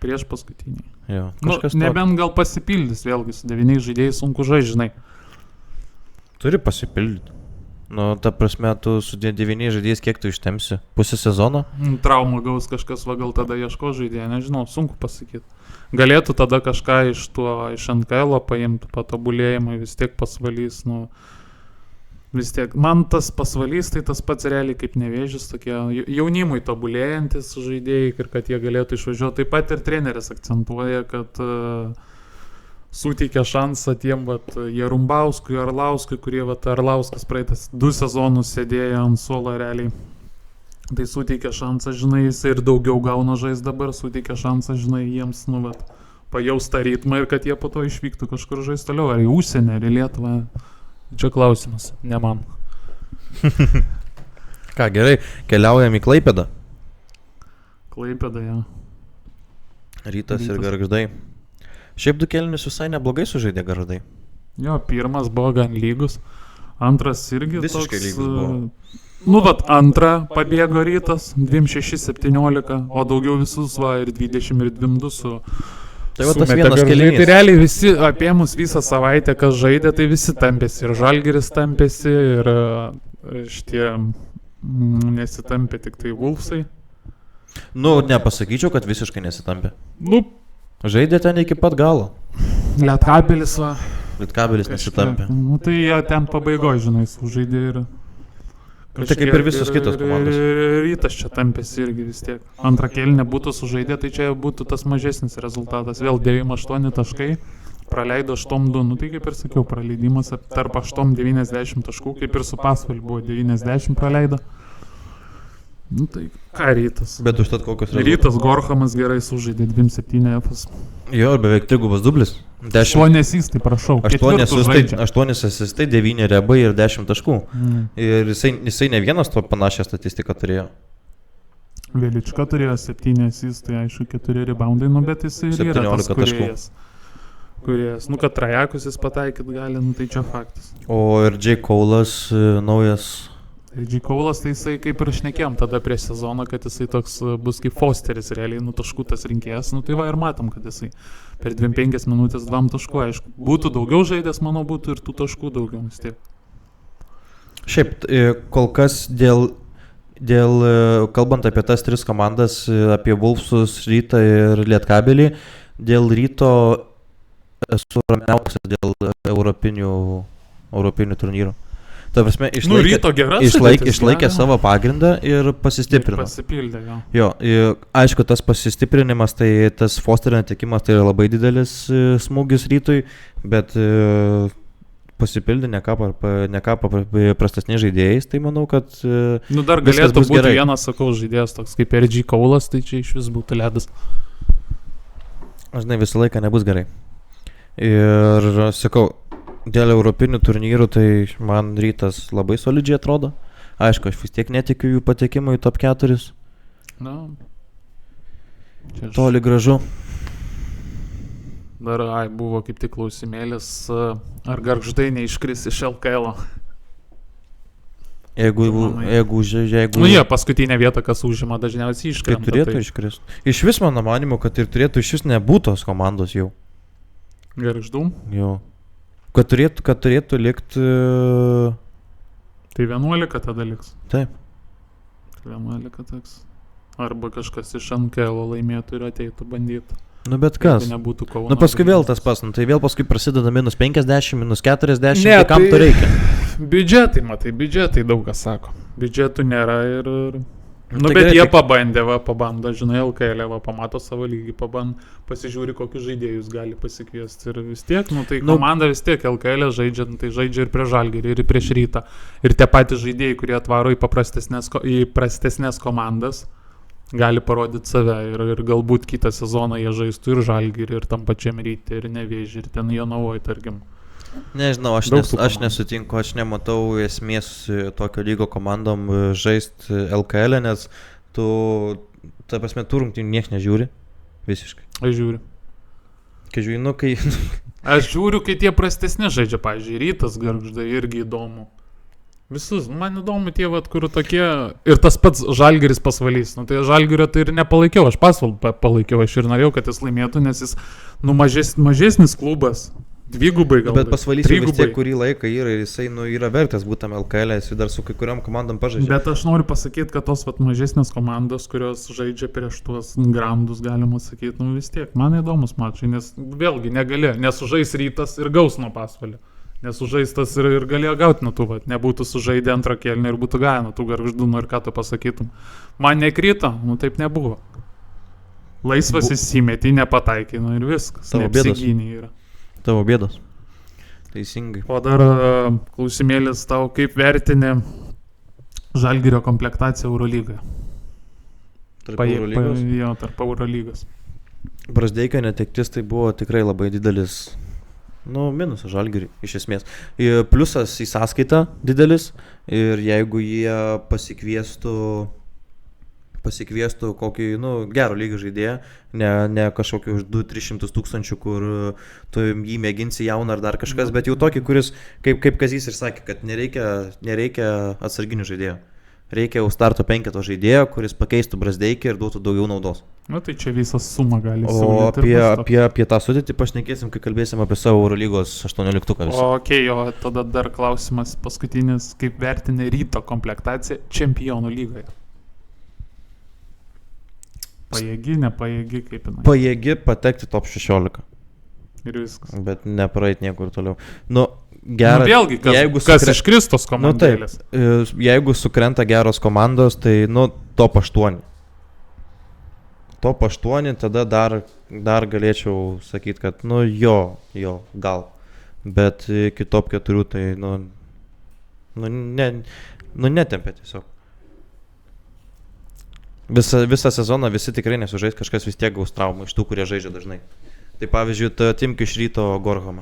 Prieš paskutiniai. Jo, nebent gal pasipildys vėlgi, su 9 žaidėjais sunku žaisti, žinai. Turi pasipildyti. Ta prasme, tu su 9 žaidėjais kiek tu ištemsi? Pusę sezono? Traumą gaus kažkas, gal tada ieško žaidėją, nežinau, sunku pasakyti. Galėtų tada kažką iš NKL paimti, patobulėjimai, vis tiek Pasvalys, vis tiek. Man tas Pasvalys, tai tas pats realiai kaip Nevėžis, tokie jaunimui tobulėjantis žaidėjai ir kad jie galėtų išvažiuoti. Taip pat ir treneris akcentuoja, kad suteikia šansą tiem Jarumbauskui, Arlauskui, kurie Arlauskas praeitas 2 sezonus sėdėjo ant suolo realiai. Tai suteikia šansą, žinai, jis ir daugiau gauna žaisti dabar, suteikia šansą, žinai, jiems, pajaust tą ritmą ir kad jie po to išvyktų kažkur žaisti toliau, ar į užsienį, ar į Lietuvą. Čia klausimas, ne man. Ką, gerai, keliaujam į Klaipėdą. Klaipėdą, jo. Rytas ir Gargždai. Šiaip 2 kėlinius visai neblogai sužaidė Gargždai. Jo, pirmas buvo gan lygus, antras irgi visiškai toks... lygus buvo. Antrą pabėgo Rytas, 26-17, o daugiau visus ir 20 ir 22 su... Tai tas vienas kėlinys. Tai realiai visi apėmus visą savaitę, kas žaidė, tai visi tampėsi. Ir Žalgiris tampėsi, ir šitie nesitampė tik tai Wolfsai. Nepasakyčiau, kad visiškai nesitampė. Žaidė ten iki pat galo. Lietkabelis va. Lietkabelis nesitampė. Tai jie ten pabaigoje, žinai, sužaidė ir... Tai kaip ir visos kitos komandos. Rytas čia tampėsi irgi vis tiek. Antrą kėlinę būtų sužaidę, tai čia būtų tas mažesnis rezultatas. Vėl 9-8 taškai, praleido 8-2. Tai kaip ir sakiau, praleidimas tarp 8-90 taškų, kaip ir su Pasvaliu buvo 90 praleido. Tai ką Rytas? Bet užtat kokios rezultatas? Rytas Gorhamas gerai sužaidė 2-7 F'as. Jo, beveik 3 dublis. 8 asistai, prašau. 8 asistai, 9 rebai ir 10 taškų. Ir jisai ne vienas to panašią statistiką turėjo. Velička turėjo 7 asistai, aišku, 4 reboundai, bet jisai ir yra tas kūrėjas. Kad trajekus jis pataikyt gali, tai čia faktas. O ir J. Kaulas naujas... J. Kaulas, tai jisai kaip ir šnekėjom tada prieš sezoną, kad jisai toks bus kaip Fosteris realiai, taškų tas rinkėjas, tai va ir matom, kad jisai per 25 minutės 2 taškų, aišku, būtų daugiau žaidęs, manau, būtų ir tų taškų daugiau vis tiek. Šiaip, kol kas dėl kalbant apie tas 3 komandas, apie Wolfsus, Rytą ir Lietkabelį, dėl Ryto esu ramiausias dėl europinių turnyrų. Ta prasme, išlaikė savo pagrindą ir pasistiprino. Pasipildė, jo. Aišku, tas pasistiprinimas, tai tas Fosterio netekimas, tai yra labai didelis smūgis Rytui, bet pasipildė ne ką prastesniais žaidėjais, tai manau, kad dar galėtų būti gerai. Vienas, sakau, žaidėjas toks kaip J. Kaulas, tai čia iš vis būtų ledas. Žinai, visą laiką nebus gerai. Ir sakau, dėl europinių turnyrų, tai man Rytas labai solidžiai atrodo. Aišku, aš vis tiek netikiu jų patekimo į top 4. Toli gražu. Dar buvo kaip tik klausimėlis, ar Gargždai neiškris iš LKL. Jeigu Nu jie paskutinę vietą, kas užima, dažniausiai tai iškrenta. turėtų iškrist. Iš vis mano manimo, kad ir turėtų iš vis nebūtos komandos jau. Gargždų. Jau. Kad turėtų likti... Tai 11 tada liks. Taip. 11 teks. Arba kažkas iš NKL laimėtų ir ateitų bandyti. Nu bet kas? Jeigu nebūtų Kauno. Nu paskui vėl tas pas, nu tai vėl paskui prasideda minus 50, minus 40, Ne, tai kam tai- to reikia? Biudžetai daug kas sako. Biudžetų nėra ir... Nu, tai bet gerai, jie tai- pabando, žinai, LKL, pamato savo lygį, pasižiūri, kokius žaidėjus gali pasikviesti ir vis tiek, nu tai komanda vis tiek LKL žaidžia, tai žaidžia ir prieš Žalgirį, ir prieš Rytą. Ir tie patys žaidėjai, kurie atvaro į prastesnės komandas, gali parodyti save ir galbūt kitą sezoną jie žaistų ir Žalgirį, ir tam pačiam Rytį, ir Nevėžį, ir ten Jonavoj, tarkim. Nežinau, Daug tų aš komandų. nesutinku, aš nematau esmės tokio lygo komandom žaisti LKL, nes tu, ta prasme, tu rungtynių nieks nežiūri, visiškai. Aš žiūriu. Kai žiūri, nu kai... Aš žiūriu, kai tie prastesni žaidžia, pavyzdžiui, Rytas, Gargždai, irgi įdomu. Visus, man įdomu tie, vat, kur tokie... Ir tas pats Žalgiris Pasvalys. Nu tai Žalgirio tai ir nepalaikiau, aš Pasvalį palaikiau, aš ir norėjau, kad jis laimėtų, nes jis, nu, mažesnis klubas. Dvigubai gal. Bet Pasvalys jau vis tiek kurį laiką yra ir jisai, nu, yra vertas būtam LKL, jis dar su kai kuriam komandom pažaidžia. Bet aš noriu pasakyti, kad tos vat, mažesnės komandos, kurios žaidžia prieš tuos grandus, galima sakyti, nu vis tiek, man įdomus mačai, nes vėlgi negali, nesužais Rytas ir gaus nuo Pasvalio. Nesužaistas ir galėjo gauti nuo tų, vat, nebūtų sužaidę antrą kėlinį ir būtų gavę nuo tų Gargždų, nu ir ką tu pasakytum. Man nekrito, nu taip nebuvo. Laisvas įsimetį, nepataikė, nu ir viskas. Tavo bėdos. Neapsigynė yra. Tavo bėdos. Teisingai. O dar klausimėlis tau, kaip vertini Žalgirio komplektaciją Eurolygoje? Tarp Eurolygos. Jo, tarp Eurolygos. Brazdeikio netektis tai buvo tikrai labai didelis, nu, minusas Žalgiriui, iš esmės. Ir pliusas į sąskaitą didelis ir jeigu jie pasikviestų kokį, nu, gerą lygį žaidėją, ne kažkokį už 200-300 tūkstančių, kur tu jį mėginsi jauną ar dar kažkas, bet jau tokį, kuris, kaip Kazys ir sakė, kad nereikia atsarginių žaidėjų. Reikia jau starto 5 žaidėjo, kuris pakeistų Brazdeikį ir duotų daugiau naudos. Nu tai čia visas suma gali O siūlyti. apie tą sudėtį pašnekėsim, kai kalbėsim apie savo Eurolygos 18-uką visą. O tada dar klausimas paskutinis, kaip vertini Ryto komplektaciją Čempionų lygoje? Pajėgi, nepajėgi, kaip jinai? Pajėgi patekti top 16, Ir viskas. bet nepraeit niekur toliau. Nu, gerai. Nu, vėlgi, kas iškristos komandėlės? Jeigu sukrenta geros komandos, tai, nu, top 8. Top 8, tada dar galėčiau sakyti, kad, nu, jo, gal. Bet iki top 4, tai, netempia tiesiog. Visą sezoną visi tikrai nesužais, kažkas vis tiek gaus traumą iš tų, kurie žaidžia dažnai. Tai pavyzdžiui, timk iš Ryto Gorhamą.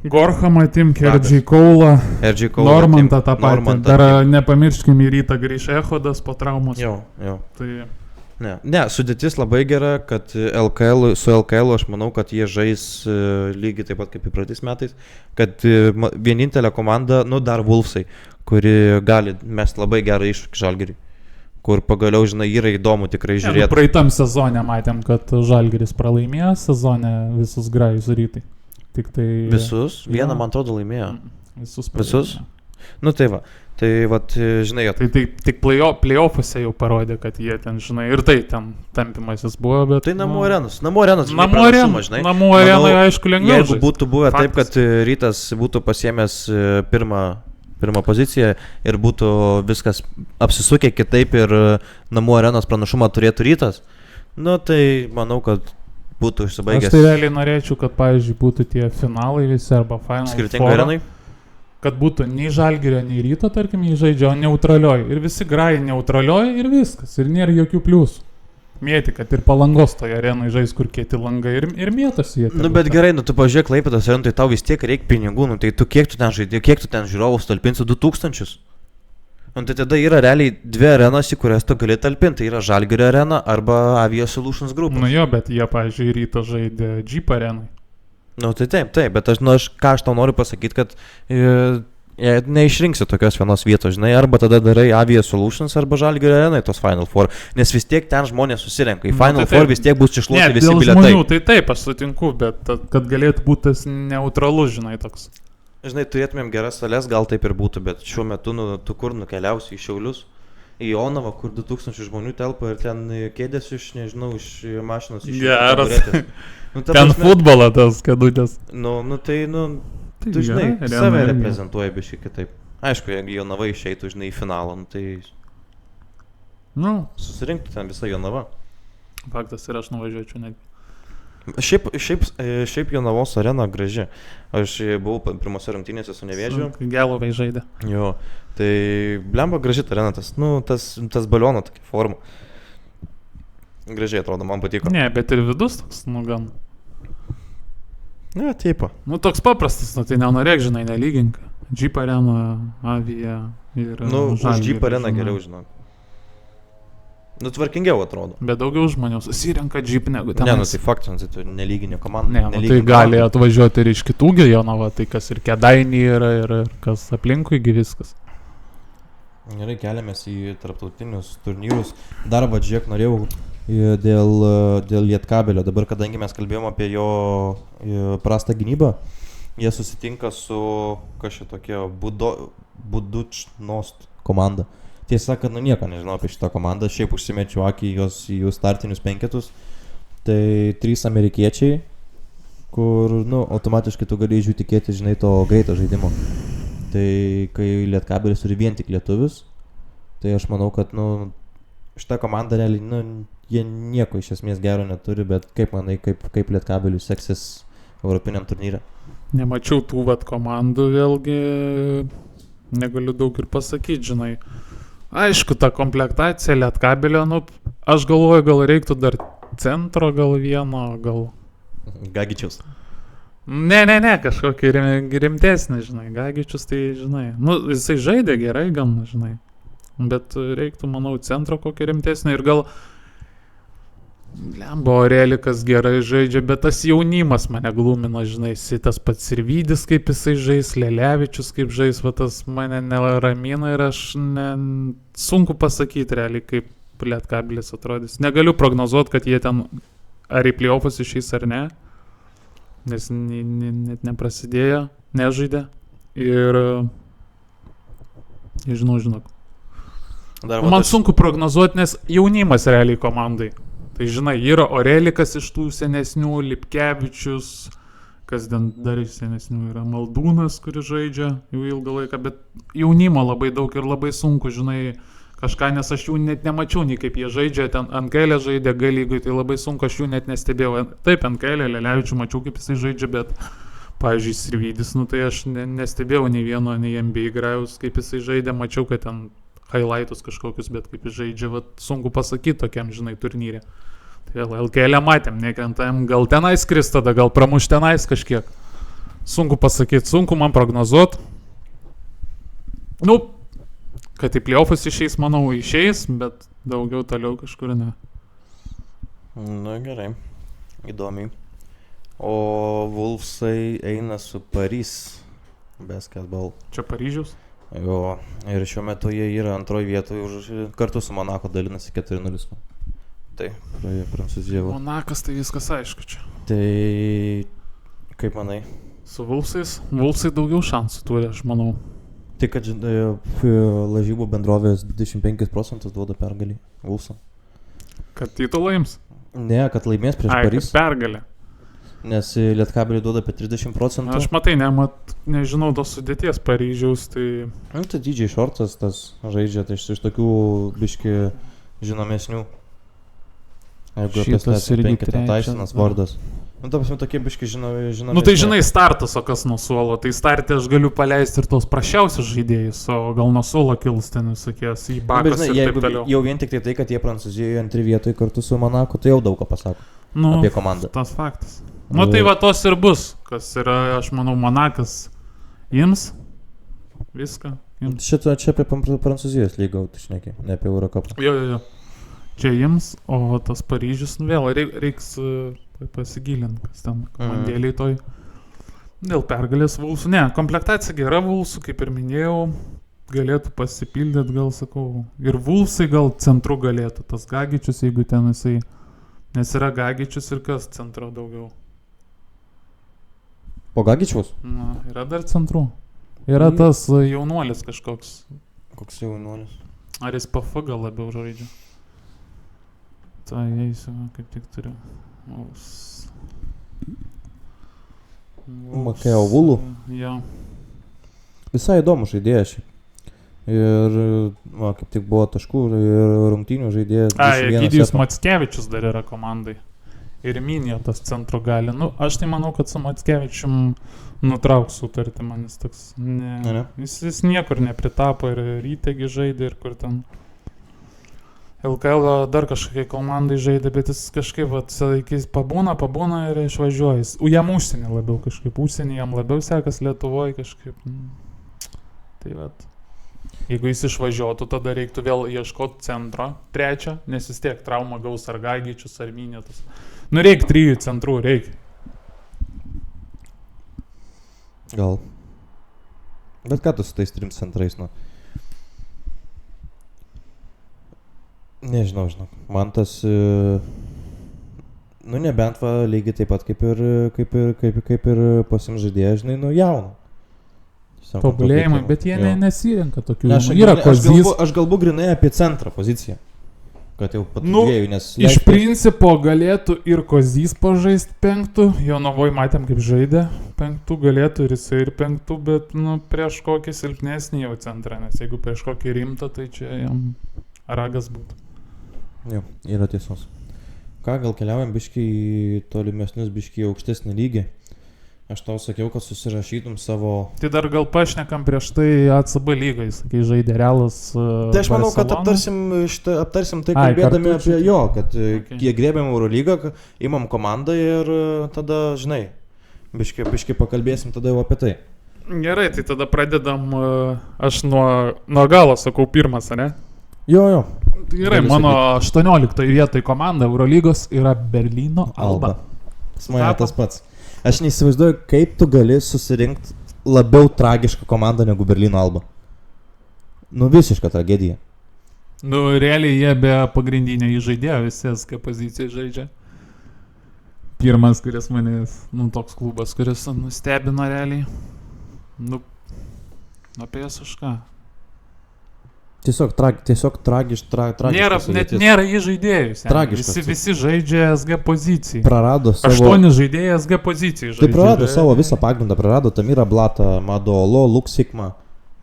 Gorhamą timk, Tadas. RG Kaulą, RG Kaulą, Normantą tą patį. Normantą Dar timk. nepamirškim, į Rytą grįš Echodas po traumos. Jo. Tai Ne, sudėtis labai gera, kad su LKL aš manau, kad jie žais lygiai taip pat kaip ir praeitais metais, kad vienintelė komanda, nu dar Wolvesai, kuri gali mest labai gerą iššūkį Žalgiriui, kur pagaliau, žinai, yra įdomu tikrai žiūrėti. praeitam sezone matėm, kad Žalgiris pralaimėjo sezone visus grajus Rytai. Tik tai... Visus? Jo. Vieną, man atrodo, laimėjo. Visus? Nu Tai vat, žinai, Tai tik play-offuose jau parodė, kad jie ten, žinai, ir tai ten tampimasis buvo, bet... tai namų arenos, žinai, žinai. Namų arenai, aišku, lengviau. Jeigu būtų buvę taip, Faktas. kad Rytas būtų pasiėmęs pirmą poziciją ir būtų viskas apsisukę kitaip ir namų arenos pranašumą turėtų Rytas, nu tai manau, kad būtų išsibaigęs. Aš tai realiai norėčiau, kad, pavyzdžiui, būtų tie finalai visi arba Final skirtingai Four, arenai. kad būtų nei Žalgirio, nei Ryto, tarkim, jį žaidžia, o neutralioj. Ir visi grajai neutralioj ir viskas. Ir nėra jokių pliusų. Mėti, kad ir Palangos toje arenai žais, kur kieti langai ir mėtosi jie. Nu bet gerai, nu tu pažiūrėk Klaipėdos areną, tai tau vis tiek reikia pinigų, nu tai tu kiek tu ten žaidži, kiek tu ten žiūrovus talpinsi, 2000. Nu tai tada yra realiai dvi arenos, į kurias tu gali talpinti, tai yra Žalgirio arena arba Avia Solutions Group. Nu jo, bet jie, pavyzdžiui, Ryto žaidė Jeep arenai. Nu tai taip, bet ką aš tau noriu pasakyti, kad Neišrinksi tokios vienos vietos, žinai, arba tada darai Avia Solutions arba Žalgirio Arenai tos Final Four, nes vis tiek ten žmonės susirenka. Į Final Four vis tiek bus iššluoti visi bilietai. Žmonių, tai taip, aš sutinku, bet kad galėtų būti tas neutralus, žinai, toks. Žinai, turėtumėm geras sales, gal taip ir būtų, bet šiuo metu tu kur nukeliausi į Šiaulius, į Jonavą, kur 2000 žmonių telpa ir ten kėdės iš, nežinau, iš mašinos iš Geras. Nu, Ten futbolą tas kadutės. Tu žinai, save reprezentuoja biškai kitaip. Aišku, jeigu Jonava išeitų, žinai, į finalą, tai susirinktų ten visa Jonava. Faktas ir aš nuvažiuočiau netgi. Šiaip Jonavos arena graži. Aš buvau pirmose rungtynėse su Nevėžiu. Gelovai žaidė. Jo, tai blemba graži ta arena, tas baliono tokia forma. Gražiai atrodo, man patiko. Ne, bet ir vidus toks, gan. Ne, taip. Toks paprastas, tai nenorėk, žinai, nelygink. Jeep arena, Avia ir... Už Jeep areną geriau, žinau. Tvarkingiau atrodo. Bet daugiau žmonių susirenka Jeep negu ten. Ne, tai faktas, tai tu nelyginė komanda. Ne, tai gali atvažiuoti ir iš kitų Jonava, tai kas ir Kėdainiai yra ir kas aplinkui viskas. Gerai, keliamės į tarptautinius turnyrus. Dar žiūrėk, norėjau dėl Lietkabelio. Dabar, kadangi mes kalbėjom apie jo prastą gynybą, jie susitinka su kažkokia Budučnost komanda. Tiesa, kad nieko nežinau apie šitą komandą, šiaip užsimečiu akį į jų startinius penketus. Tai 3 amerikiečiai, kur, automatiškai tu gali iš jų tikėti, žinai, to greito žaidimo. Tai kai Lietkabelis turi vien tik lietuvius, tai aš manau, kad, šitą komandą realiai, jie nieko iš esmės gero neturi, bet kaip manai, kaip Lietkabeliui seksis Europiniam turnyre? Nemačiau tų komandų, vėlgi negaliu daug ir pasakyti, žinai. Aišku, ta komplektacija Lietkabelio, aš galvoju, gal reiktų dar centro, gal vieno, gal... Gagičius. Ne, kažkokį rimtesnį, žinai. Gagičius, tai, žinai, jisai žaidė gerai, gan, žinai. Bet reiktų, manau, centro kokį rimtesnį ir gal... Lembo Aurelikas gerai žaidžia, bet tas jaunimas mane glumina, žinai, tas pats Sirvydis, kaip jisai žais, Lelevičius kaip žais, tas mane neramina ir aš sunku pasakyti realiai, kaip Lietkabelis atrodys. Negaliu prognozuoti, kad jie ten ar į playoffus išeis ar ne, nes net neprasidėjo, nežaidė ir žinau. Man sunku prognozuoti, nes jaunimas realiai komandai. Tai žinai, yra Aurelikas iš tų senesnių, Lipkevičius, kas dar iš senesnių yra Maldūnas, kuris žaidžia jau ilgą laiką, bet jaunimo labai daug ir labai sunku, žinai, kažką, nes aš jų net nemačiau, nei kaip jie žaidžia, ten NKL žaidė G lygoj, tai labai sunku, aš jų net nestebėjau. Taip, NKL Lelevičių mačiau, kaip jisai žaidžia, bet, pavyzdžiui, Sirvydis, tai aš nestebėjau nei vieno, nei NBA grajaus, kaip jisai žaidė, mačiau, kad ten highlightus kažkokius, bet kaip jis žaidžia, sunku pasakyti tokiam, žinai, turnyre. Tai vėl LKL matėm, nekrentam, gal tenais skris tada, gal pramuš tenais kažkiek. Sunku pasakyti, sunku man prognozuoti. Kad į playoffus išeis, manau, išeis, bet daugiau toliau kažkur ne. Gerai, įdomiai. O Wolvesai eina su Paris basketball. Čia Paryžius? Jo, ir šiuo metu jie yra antroji vietoje, kartu su Monako dalinasi 4-0. Tai, Prancūzijoje. Monakas, tai viskas aišku čia. Tai, kaip manai? Su Wolvesais? Wolvesai daugiau šansų turi, aš manau. Tai, kad lažybų bendrovės 25% duoda pergalį Wolvesam. Kad titulą ims? Ne, kad laimės prieš Paris. Kad pergalę. Nes Lietkabeliui duoda apie 30%. Aš matai, nežinau tos sudėties Paryžiaus, tai... Tai DJ Shortas tas žaidžia, tai iš tokių biški žinomesnių. Jeigu šitas irgi Tysonas vardas. Ta prasme, tokie biški žinomesni. Tai žinai startas, o kas nuo suolo. Tai startė aš galiu paleisti ir tos prašiausius žaidėjus, o gal nuo suolo kils ten visokies į bakas ir taip toliau. Jau vien tik tai, kad jie Prancūzijoje antri vietoje kartu su Monaku, tai jau daug ką pasako apie komandą. Tas faktas. Tai va tos ir bus, kas yra, aš manau, Monakas ims viską. Čia apie Prancūzijos lygą, tu šneki, ne apie Eurocupą. Jo. Čia ims, o tas Paryžius, vėl reiks pasigilinti, kas ten komandėliai toj. Dėl pergalės Vulsų. Ne, komplektacija gera Vulsų, kaip ir minėjau, galėtų pasipildyti, gal sakau. Ir Vulsai gal centru galėtų, tas Gagičius, jeigu ten jisai, nes yra Gagičius ir kas centro daugiau. Po Gagičiaus? Na, yra dar centru. Yra tas jaunuolis kažkoks. Koks jaunuolis? Ar jis PF gal labiau žaidžia? Tai eisiu, kaip tik turiu. Makeo Vulų? Jo. Visai įdomu žaidėjas šiaip. Ir, kaip tik buvo taškų ir rungtynių žaidėjas. Egidijus Mackevičius dar yra komandai. Ir Minio tas centro gali. Nu, aš tai manau, kad su Mackevičium nutrauks sutartį, man jis toks. Ne. Jis niekur nepritapo ir Rytegi žaidė ir kur ten. LKL dar kažkokiai komandai žaidė, bet jis kažkaip pabūna ir išvažiuoja. Jam užsienį labiau kažkaip, užsienį jam labiau sekas, Lietuvoje kažkaip. Tai vat. Jeigu jis išvažiuotų, tada reiktų vėl ieškoti centro, trečio, nes vis tiek traumą gaus ar Gagičius, ar Minėtas. Nu reik 3 centrų, reik. Gal. Bet ką tu su tais 3 centrais, nu? Nežinau, žinok. Man tas, nu nebent va lygiai taip pat kaip ir pasim žaidėja, žinai, nu jauno. Tobulėjimai, bet jie nesirenka tokių. Aš galbu grinai apie centrą poziciją. Kad jau patudėjau, nes... Iš principo galėtų ir Kozys pažaist 5, Jonavoj matėm kaip žaidė 5, galėtų ir jisai ir 5, bet nu prieš kokį silpnesnį jau centrą, nes jeigu prieš kokį rimtą, tai čia jam ragas būtų. Jo, yra tiesos. Ką, gal keliaujam biškį į tolimesnius, biškį į aukštesnį lygį. Aš tau sakiau, kad susirašytum savo... Tai dar gal pašnekam prieš tai ACB lygai, sakai, žaidė Realas Barcelona. Tai aš manau, kad aptarsim tai kalbėdami apie jo, kad kiek grėbėm Eurolygą, imam komandą ir tada, žinai, biškį pakalbėsim tada jau apie tai. Gerai, tai tada pradedam, aš nuo galo sakau pirmas, ne? Jo. Gerai, mano 18 vietoj komanda Eurolygos yra Berlyno Alba. Smaja tas pats. Aš neįsivaizduoju, kaip tu gali susirinkti labiau tragišką komandą negu Berlyno Alba. Nu, visiška tragedija. Nu, realiai jie be pagrindinio įžaidėjo visi SK pozicijai žaidžia. Pirmas, kuris manęs, toks klubas, kuris nustebino realiai. Apie jas aš ką. Tiesiog tragiškas. Nėra įžaidėjus. Tragiškas. Visi žaidžia SG pozicijai. Prarado savo... 8 žaidėjai SG pozicijai žaidžia. Tai prarado savo visą pagrindą. Prarado Tamirą Blatą, Madolo, Luksikmą.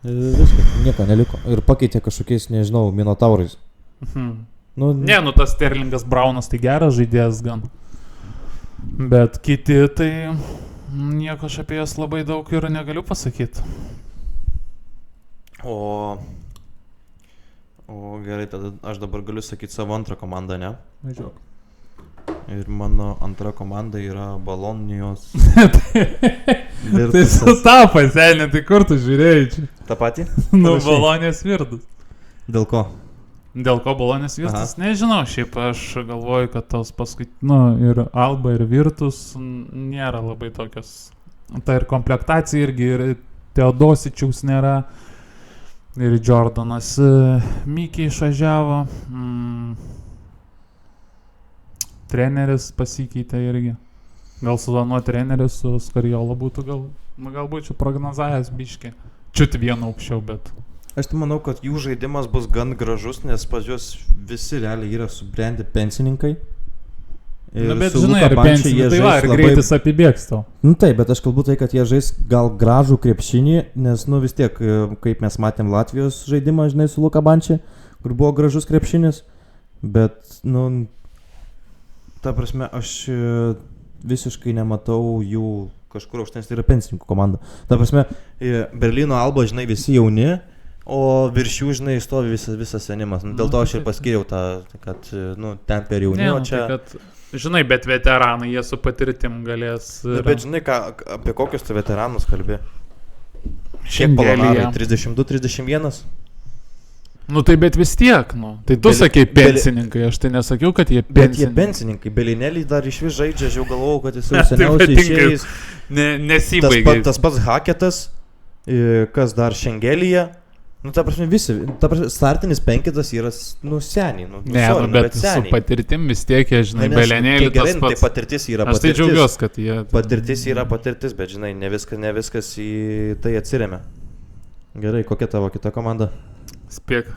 Viskas, nieko neliko. Ir pakeitė kažkokiais, nežinau, Minotaurais. Tas Sterlingas Braunas tai geras žaidėjas gan. Bet kiti tai... Nieko aš apie jas labai daug ir negaliu pasakyti. O gerai, tada aš dabar galiu sakyti savo antrą komandą, ne? Važiuok. Ir mano antra komanda yra Bolonijos. Tai sutapo, senė, tai kur tu žiūrėjai čia? Ta pati? Bolonijos Virtus. Dėl ko? Dėl ko Bolonijos Virtus? Nežinau, šiaip aš galvoju, kad tos ir Alba ir Virtus nėra labai tokios. Tai ir komplektacija irgi, ir Teodosičiaus nėra. Ir Jordanas Mikiai išvažiavo. Treneris pasikeitė irgi. Gal su nuo treneris su Skarjola būtų gal būčiau prognozavęs biškį. Čiut vienu aukščiau, bet... Aš tai manau, kad jų žaidimas bus gan gražus, nes pas juos visi realiai yra subrendę pensininkai. Bet žinai, ir pensinį, tai va, ir greitis apibėgs tau. Taip, bet aš kalbu tai, kad jie žais gal gražų krepšinį, nes vis tiek, kaip mes matėm Latvijos žaidimą, žinai, su Luka Banči, kur buvo gražus krepšinis, bet, ta prasme, aš visiškai nematau jų kažkur aukštesnės, tai yra pensininkų komanda. Ta prasme, Berlyno Alba, žinai, visi jauni, o virš jų, žinai, stovi visas senimas. Dėl to aš ir paskiriau tą, kad, ten per jauni, o čia... Žinai, bet veteranai, jie su patirtim galės... Bet žinai, apie kokius tu veteranus kalbė? Šiek Polonarui, 32-31? Nu tai bet vis tiek, nu. Tai tu sakei pensininkai, aš tai nesakiau, kad jie Bet jie pensininkai. pensininkai, Belinėlį dar iš vis žaidžia, aš jau galvojau, kad jis jau seniausiai išėjęs. Nesibaigia. Tas pats Haketas, kas dar Šengelyje. Nu, ta prasme, visi, startinis penketas yra, seniai, Ne, sorry, bet su seniai. patirtim vis tiek, jie, žinai, Nes Belenėlį gerai, tas tai pats. patirtis yra Aš tai patirtis. džiaugiuosi, kad jie... Patirtis yra patirtis, bet žinai, ne viskas į tai atsiremia. Gerai, kokia tavo kita komanda? Spėk.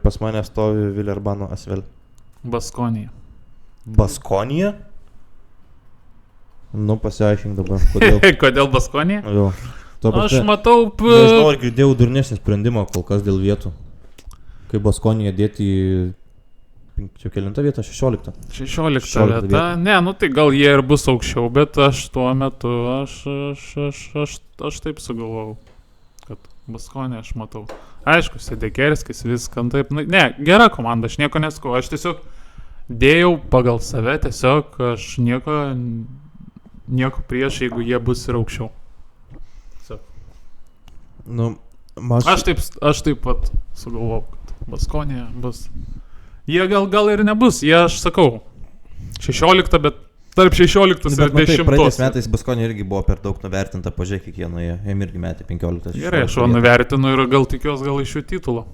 Pas mane stovi Vilerbano Asvel. Baskonija. Baskonija? Nu, pasiaiškink dabar, kodėl. Kodėl Baskonija? Jo. Aš matau... Nežinau, ar girdėjau durnesnį sprendimą kol kas dėl vietų. Kai Baskonija dėti į... Čia kelintą vietą? 16. 16 vieta. Ne, nu tai gal jie ir bus aukščiau, bet aš tuo metu, aš taip sugalvojau, kad Baskonija aš matau. Aišku, Sedekerskis, viską taip, ne, gera komanda, aš nieko neskau, aš tiesiog dėjau pagal save, tiesiog aš nieko prieš, jeigu jie bus ir aukščiau. Nu, Aš taip pat sugalvojau, kad Baskonija bus. Jie gal ir nebus, jie, aš sakau, 16, bet tarp 16 ir 10. Praeitais metais Baskonija irgi buvo per daug nuvertinta, pažiūrėk, kiek jie nuėjo. Jiem irgi metė 15. Gerai, aš nuvertinu ir gal tikiuosi gal iš jų titulo.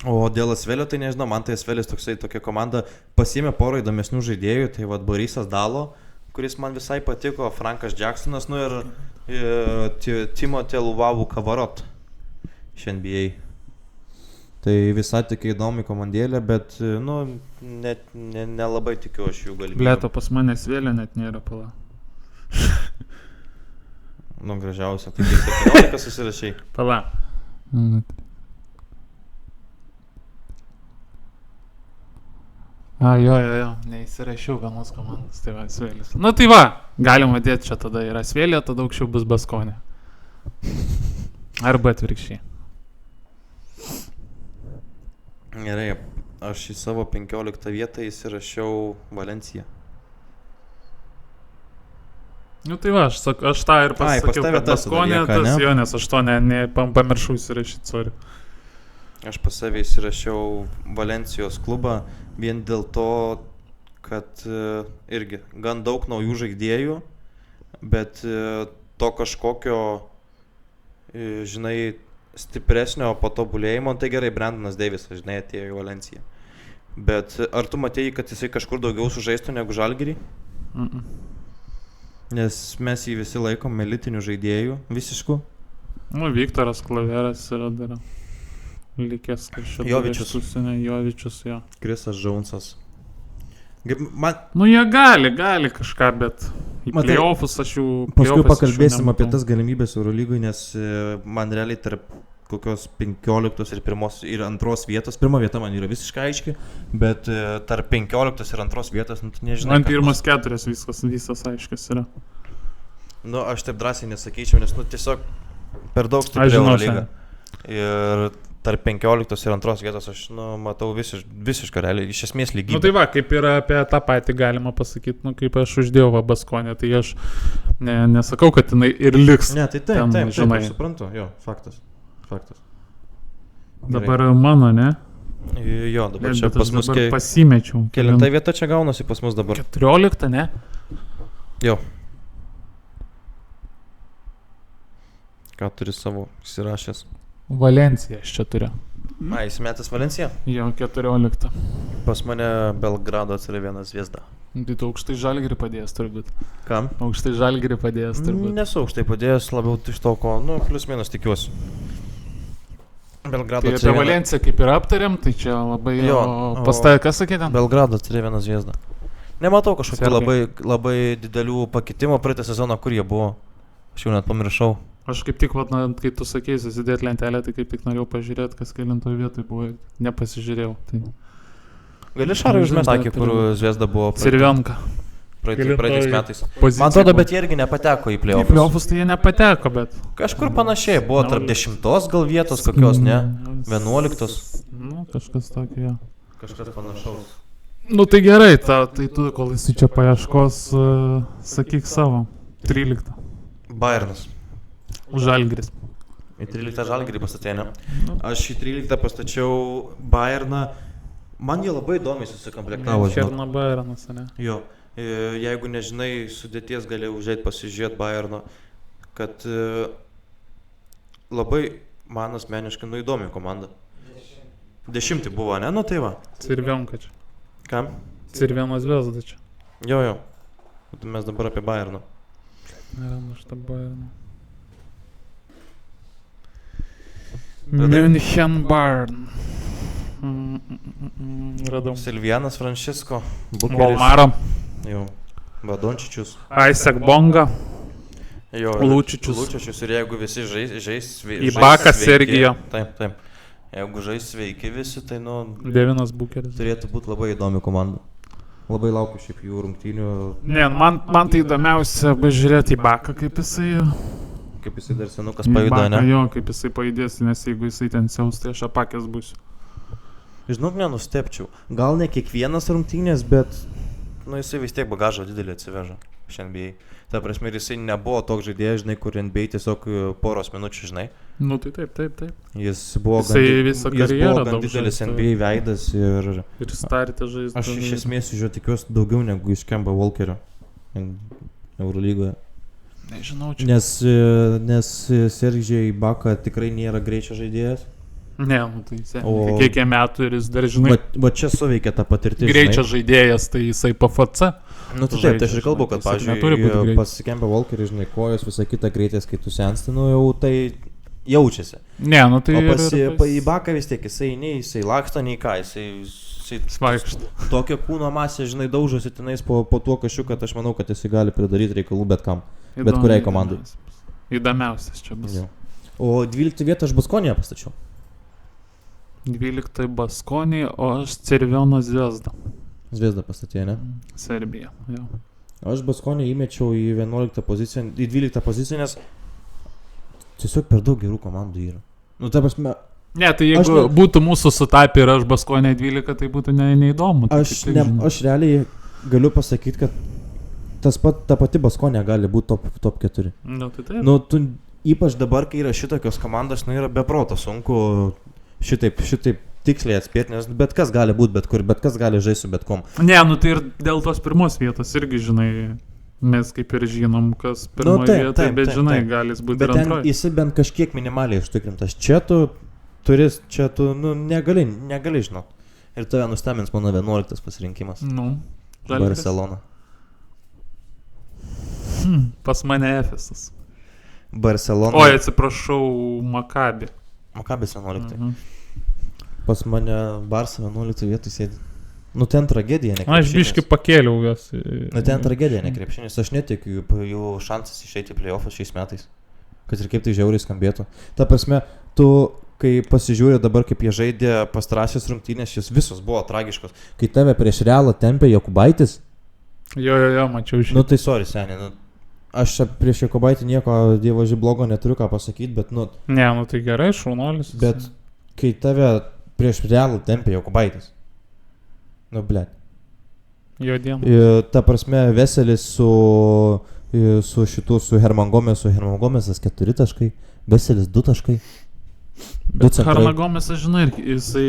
O dėl Asvelio, tai nežinau, man tai Asvelis tokia komanda pasiėmė porą įdomesnių žaidėjų, tai vad Borisas Dalo, kuris man visai patiko, Frankas Jacksonas, nu ir Timotė Luvavų Kavarot iš NBA. Tai visai tik įdomi komandėlė, bet, nu, nelabai tikiu aš jų galimybę. Blėto, pas mane Asvelio net nėra, pala. Nu, gražiausia, tai 17 susirašai. Pala. Jo, neįsirašiau vienos komandos, tai va, Asvelis. Nu tai va, galima dėti čia tada yra Asvelė, tada aukščiau bus Baskonė. Arba atvirkščiai. Gerai, aš į savo 15 vietą įsirašiau Valenciją. Nu tai va, aš tą ir pasakiau, kad Baskonė, tas jo, nes aš to pamiršau įsirašyti, sorry. Aš pas savį įsirašiau Valencijos klubą vien dėl to, kad irgi gan daug naujų žaidėjų, bet to kažkokio, žinai, stipresnio patobulėjimo, tai gerai, Brandonas Davisas, žinai, atėjo į Valenciją. Bet ar tu matėjai, kad jisai kažkur daugiau sužaistų negu Žalgirį? Nes mes jį visi laikom elitinių žaidėjų, visiškų. Nu, Viktoras Klaveras yra dar likęs kažkaip. Jovičius, jo. Krisas Džonsas. Nu, jie gali kažką, bet į playoffus aš jų... Paskui pakalbėsim apie tas galimybės Eurolygoj, nes man realiai tarp kokios 15 ir 1 ir 2 vietos, pirma vieta man yra visiškai aiški, bet tarp 15 ir 2 vietos, nu, nežinau. Man pirmas 4 visas aiškis yra. Nu, aš taip drąsiai nesakyčiau, nes, nu, tiesiog per daug stipriai Eurolygą. Ir tarp 15 ir 2 vietos aš, nu, matau visišką realiai, iš esmės lygybę. Nu tai va, kaip ir apie tą patį galima pasakyti, nu kaip aš uždėjau va Baskonę, tai aš nesakau, kad jinai ir liks. Ne, tai taip, aš suprantu, jo, faktas. Dabar mano, ne? Jo, dabar čia pas mus pasimečiau. Kelinta vieta čia gaunasi pas mus dabar? 14, ne? Jo. Ką turi savo įsirašęs? Valenciją aš čia turiu. Įsimetęs Valenciją? Jo, 14. Pas mane Belgrado Crvena Zvezda. Tai tu aukštai Žalgirį padėjęs turbūt. Kam? Aukštai Žalgirį padėjęs turbūt. Nesu aukštai padėjęs, labiau iš to, ko, nu, plius minus tikiuosi. Belgrado tai apie Valenciją kaip ir aptariam, tai čia labai... Jo, pastavė, kas sakė ten? Belgrado Crvena Zvezda. Nematau kažkokių labai didelių pakitimų praeitą sezoną, kur jie buvo. Aš jau net pamiršau. Aš kaip tik, kai tu sakei, susidėt lentelę, tai kaip tik norėjau pažiūrėti, kas kelintoje vietoje buvo, nepasižiūrėjau. Tai... Gali Šarai užmestakį, kur Zvezda buvo Sirvenka. Praeitais metais. Man atrodo, bet jie irgi nepateko į playoffus. Į playoffus tai jie nepateko, bet... Kažkur panašiai, buvo tarp 10 gal vietos kokios, ne? 11. Nu, kažkas tokio. Kažkas panašaus. Nu tai gerai, tai tu, kol esi čia paieškos, sakyk savo. 13. Bayernas. Žalgiris. Į 13 Žalgirį pastatė, ne? Nu. Aš į 13 pastačiau Bayerną. Man jie labai įdomiai susikomplektavo. Herna Bayernas, ne? Jo, jeigu nežinai sudėties, gali užeit pasižiūrėti Bayerno, kad labai man asmeniškai įdomi komanda. 10 buvo, ne? Nu tai va. Cirvionka čia. Kam? Cirvienos Zvezda čia. Jo. Mes dabar apie Bayerną. Nerandu šitą Bayerną. München Bayern. Radau. Silvianas Francisco. Volmaro. Jo. Vadončičius. Isaac Bonga. Jo. Lučičius. Ir jeigu visi žais Ibaka Sergijo. Taip. Jeigu žais sveiki visi, tai Devinas Bukeris. turėtų būti labai įdomi komanda. Labai laukiu šiaip jų rungtynių. Ne, man tai įdomiausia pažiūrėti Ibaką, kaip jisai Dar senukas pajuda, ne? Jo, kaip jisai pajudės, nes jeigu jisai ten siaus, tai aš apakęs būsiu. Žinok, nenustepčiau. Gal ne kiekvienas rungtynės, bet jisai vis tiek bagažą didelį atsiveža iš NBA. Ta prasme, jisai nebuvo toks žaidėjas, žinai, kur NBA tiesiog poros minučių, žinai. Nu tai taip. Jis buvo gan didelis NBA veidas ir startė žaisti. Aš iš esmės iš jo tikiuosi daugiau negu iš Kemba Walkerio Eurolygoje. Nežinau čia. Nes Sergej Ibaka tikrai nėra greičio žaidėjas. Ne, tai kiek metų ir jis dar, žinai. Va čia suveikia ta patirtis. Greičio žaidėjas, tai jisai PFC. Nu tai taip, tai aš ir kalbu, kad, pavyzdžiui, pas Kemba Walkerį, žinai, kojos visą kitą greitės, kai tu sensti, jau tai jaučiasi. Ne, nu tai... O pas Ibaka vis tiek, jisai laksto nei ką, jisai svaigšta. Tokia kūno masė, žinai, daužosi tenais po tuo kašiu, kad aš manau, kad jisai gali pridaryti reikalų bet kam, bet kuriai komandai. Įdomiausias čia bus. Jau. O 12 vietą aš Baskoniją pastačiau. 12 Baskonija, o aš Cerviono Zvezda. Zvezda pastatė, ne? Serbija, jo. Aš Baskoniją įmečiau į 11 poziciją, į 12 poziciją, nes tiesiog per daug gerų komandų yra. Nu, ta prasme... Ne, tai jeigu būtų mūsų sutapę ir aš Baskonija 12, tai būtų neįdomu. Aš realiai galiu pasakyti, kad ta pati Baskonija gali būti top 4. Nu, tai taip. Nu, ypač dabar, kai yra šitokios komandos, yra beproto sunku šitaip tiksliai atspėti, nes bet kas gali būti bet kur, bet kas gali žaisti su bet kom. Ne, nu tai ir dėl tos pirmos vietos irgi, žinai, mes kaip ir žinom, kas pirmoje vietoje, bet žinai, gali būti ir antroje. Bet jis bent kažkiek minimaliai užtikrintas. Čia tu negali žinot. Ir tave nustebins mano 11 pasirinkimas. Nu, Barcelona. Pas mane Efesas. Barcelona. Oi, atsiprašau, Makabi. Makabis 11. Pas mane Barça 11 vietų sėdi. Nu ten tragedija, ne krepšinis. Aš biškį pakėliau juos. Nu ten tragedija, ne krepšinis. Aš netikiu jų šansas išeiti į playoffus šiais metais. Kad ir kaip tai žiauriai skambėtų. Ta prasme, tu, kai pasižiūrė dabar, kaip jie žaidė pastarąsias rungtynės, jos visos buvo tragiškos. Kai tave prieš Realą tempė Jokubaitis. Jo, mačiau šį. Nu tai sorry, seniai. Aš prieš Jokubaitį nieko dievaži blogo neturiu ką pasakyti, bet Ne, tai gerai, šaunuolis. Bet kai tave prieš Realą tempė Jokubaitis. Blet. Jo diena. Ta prasme, Veselis su Herman Gomesas 4 taškai, Veselis 2 taškai. Bet Herman Gomesas, žinai, jisai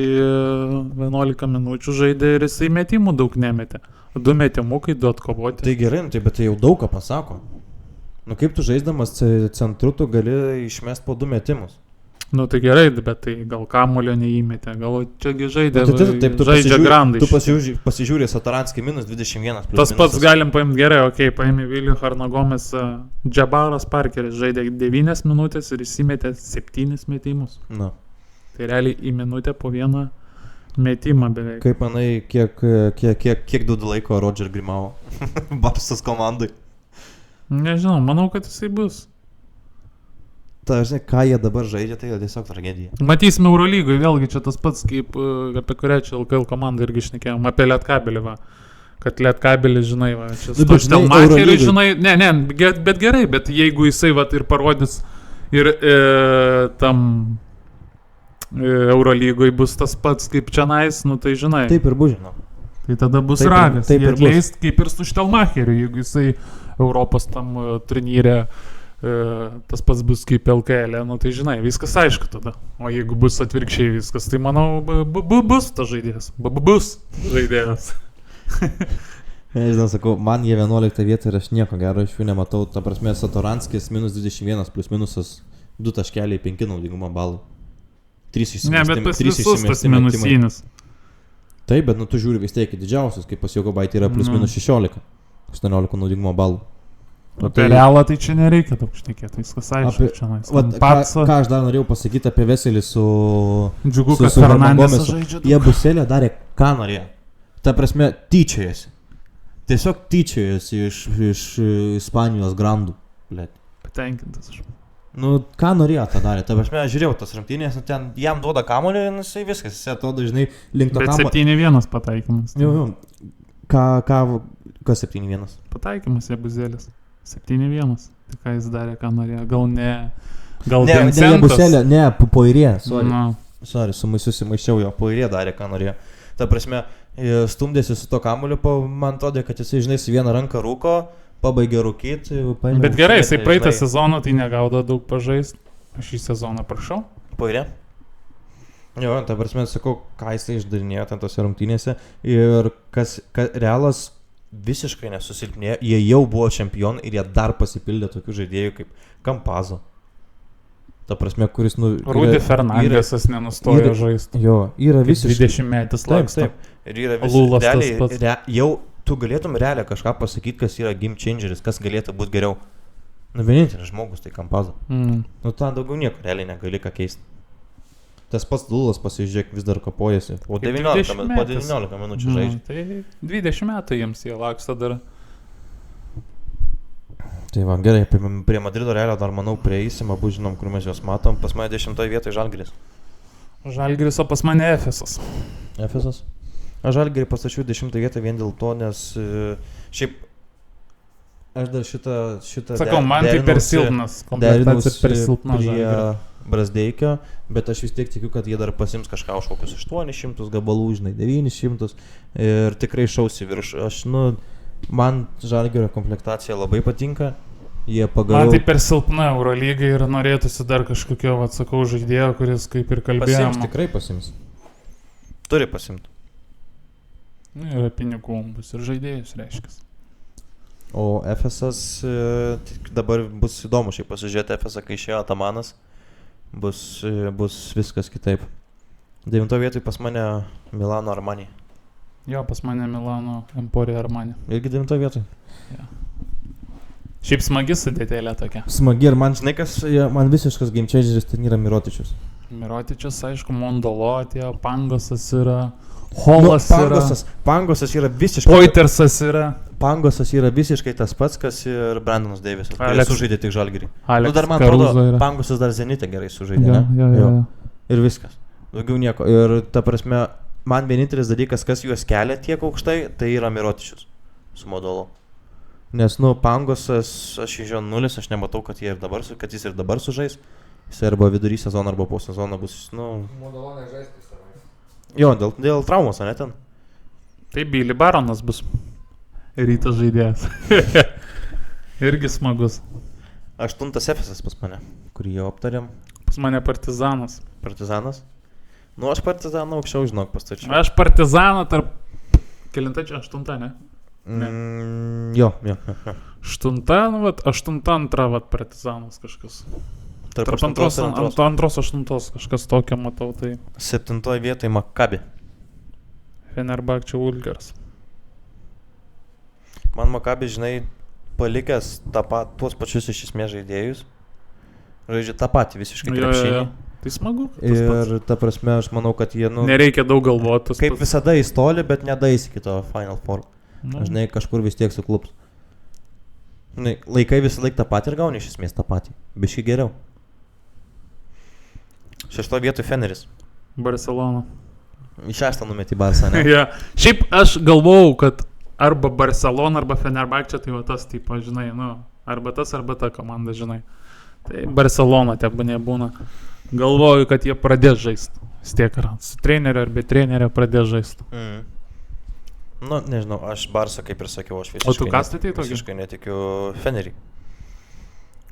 11 minučių žaidė ir jisai metimų daug nemetė. 2 metimukai, 2 atkovoti. Tai gerai, bet tai jau daug ką pasako. Nu kaip tu žaisdamas centru, tu gali išmest po 2 metimus. Nu tai gerai, bet tai gal kamulio neįmetė, gal čiagi žaidė, taip, žaidžia grandai. Tu pasižiūrė Satoranskį minus 21. Tas pats galim paimti gerai, paėmė Vilių Harnagomės, Džabaras Parkeris žaidė 9 minutės ir įsimetė 7 metimus. Na. Tai realiai į minutę po 1 metimą beveik. Kaip manai, kiek daug laiko Roger grimavo Barsos komandai? Nežinau, manau, kad jisai bus. Ta, žinai, ką jie dabar žaidžia, tai tiesiog tragedija. Matysime Eurolygoje, vėlgi čia tas pats, kaip apie kurią čia LKL komandą irgi šnekėjom, apie Lietkabelį, va. Kad Lietkabelis, žinai, va, čia Stelmacheriui, žinai, ne, bet gerai, bet jeigu jisai, va, ir parodys ir tam Eurolygoje bus tas pats kaip čianais, nu tai žinai. Taip ir bus, žinau. Tai tada bus ragas, jie atleist kaip ir su Stelmacheriu, jeigu jisai Europos tam turnyre tas pats bus kaip LKL, nu tai žinai, viskas aišku tada. O jeigu bus atvirkščiai viskas, tai manau, bus tas žaidėjas. Bus žaidėjas. Nežinau, sakau, man jie 11 vietą ir aš nieko gero iš jų nematau. Ta prasme, Satoranskis minus 21 plus minusas 2.5 naudingumo balų. 3 išsimestimai. Ne, bet pas visus tas minusinis. Taip, bet nu tu žiūri vis tiek į didžiausius, kaip pas Jogobaitį yra plus minus 16. 18 naudingumo balų. Apie Realą tai čia nereikia daug šnekėti, viskas aišku. Ką aš dar norėjau pasakyti apie Veselį su Džiugukas Fernandesas žaidžia. Jie Buselė darė, ką norėjo. Ta prasme, tyčiojasi. Tiesiog tyčiojasi iš Ispanijos grandų. Patenkintas aš. Nu, ką norėjo tą darė. Ta prasme, aš žiūrėjau tas rungtynės, ten jam duoda kamuolį ir jisai viskas. Jis atrodo, žinai, link to kamuolį. Bet 7-1 pataikymas. Jau. Kas 7-1? Pataikymas Jebuzėlis. 7-1. Tai ką jis darė, ką norėjo. Gal ne Buselė, ne, Poirė, No. Sorry, susimaiščiau jo, Poirė darė, ką norėjo. Ta prasme, stumdėsi su to kamuoliu, man atrodė, kad jisai, žinai, su viena ranka rūko, pabaigė rūkyti. Bet gerai, jisai praeitą sezoną tai negaudo daug pažaist. Aš šį sezoną prašau. Poirė? Jo, ta prasme, sakau, ką jisai išdarinėjo ten tose rungtynėse ir kas Realas visiškai nesusilpnėjo, jie jau buvo čempionai ir jie dar pasipildė tokių žaidėjų kaip Campazo. Ta prasme, kuris Rudi Fernandesas nenustojo žaisti. Jo, yra visiškai 20 metais laksto. Taip. Ir yra visiškai jau tu galėtum realiai kažką pasakyti, kas yra game changeris, kas galėtų būti geriau. Nu, vienintelis žmogus tai Campazo. Nu, ten daugiau nieko realiai negali ką keisti. Tas pats Lulas, pasižiūrėk, vis dar kapojasi. Po 19 minučių žaidžia. Tai 20 metų jiems jie laksto dar. Tai va, gerai, prie Madrido Realio dar, manau, prieisim, abu žinom, kur mes juos matom. Pas mane 10 vietoje Žalgiris. Žalgiris, o pas mane Efesas. Efesas? Aš Žalgirį pastačiau 10 vietą vien dėl to, nes šiaip aš dar šitą sakau, man tai per silpnas. Komplektacija per silpna Žalgirio. Brazdeikio, bet aš vis tiek tikiu, kad jie dar pasims kažką už kokius 800 gabalų, žinai, 900 ir tikrai šausi virš. Man Žalgirio komplektacija labai patinka. Jie pagaliau... Man tai per silpna Eurolyga ir norėtųsi dar kažkokio, atsakau, žaidėjo, kuris kaip ir kalbėjom. Pasims, tikrai pasims. Turi pasimti. Yra pinigų bus ir žaidėjus, reiškia. O Efesas, dabar bus įdomu šiaip pasižiūrėti Efesą, kai išėjo Atamanas. Bus viskas kitaip. 9 vietoj pas mane Milano Armani. Jo, pas mane Milano Emporio Armani. Irgi 9 vietoj. Ja. Šiaip smagi sudėtėlė tokia. Smagi ir man, žinai, kas, man visiškas game changeris ten yra Mirotičius. Mirotičius, aišku, Mondolo atėjo, Pangosas yra, Holas yra. Pangosas yra visiškai... Poitersas yra. Pangosas yra visiškai tas pats, kas ir Brandonas Deivisas, kuris sužaidė tik Žalgirį. Dar man atrodo, Pangosas dar Zenite gerai sužaidė, ne? Jo. Ir viskas. Daugiau nieko. Ir ta prasme, man vienintelis dalykas, kas juos kelia tiek aukštai, tai yra Mirotičius su Modolu. Nes, Pangosas, aš iš jo 0, aš nematau, kad jis ir dabar sužais. Jis arba vidury sezono, arba po sezono bus, Modolo nežaisti savai. Jo, dėl traumos, ne ten? Tai Billy Baronas bus. Rytas žaidėjas. Irgi smagus. 8 Efesas pas mane, kurį jau aptarėm. Pas mane Partizanas. Partizanas? Aš Partizaną aukščiau, žinok, pastačiau. Aš Partizaną tarp... Kelinta čia? 8, ne? Jo. 8, 8-2 Partizanas kažkas. Tarp 2-8 kažkas tokio matau. Tai 7 vietoj Maccabi. Fenerbahčio Ulgers. Man Maccabi, žinai, palikęs tuos pačius iš esmės žaidėjus. Žaidžia tą patį visiškai krepšinį. Tai smagu. Ir ta prasme, aš manau, kad jie, nereikia daug galvoti. Kaip visada įstoli, bet nedais iki to Final Four. Žinai, kažkur vis tiek suklups. Laikai visą laiką tą patį ir gauni iš esmės tą patį. Biški geriau. 6 vietoj Feneris. Barcelona. Į 6 numetį Barsą, ne? Ja. Šiaip aš galvojau, kad arba Barcelona, arba Fenerbahčia, tai va tas tipo, žinai, arba ta komanda, žinai. Tai Barcelona tegu nebūna. Galvoju, kad jie pradės žaisti. Stiek yra. Su treneriu ar be trenerio pradės žaisti. Nežinau, aš Barsą, kaip ir sakiau, aš visiškai, visiškai netikiu Fenerį.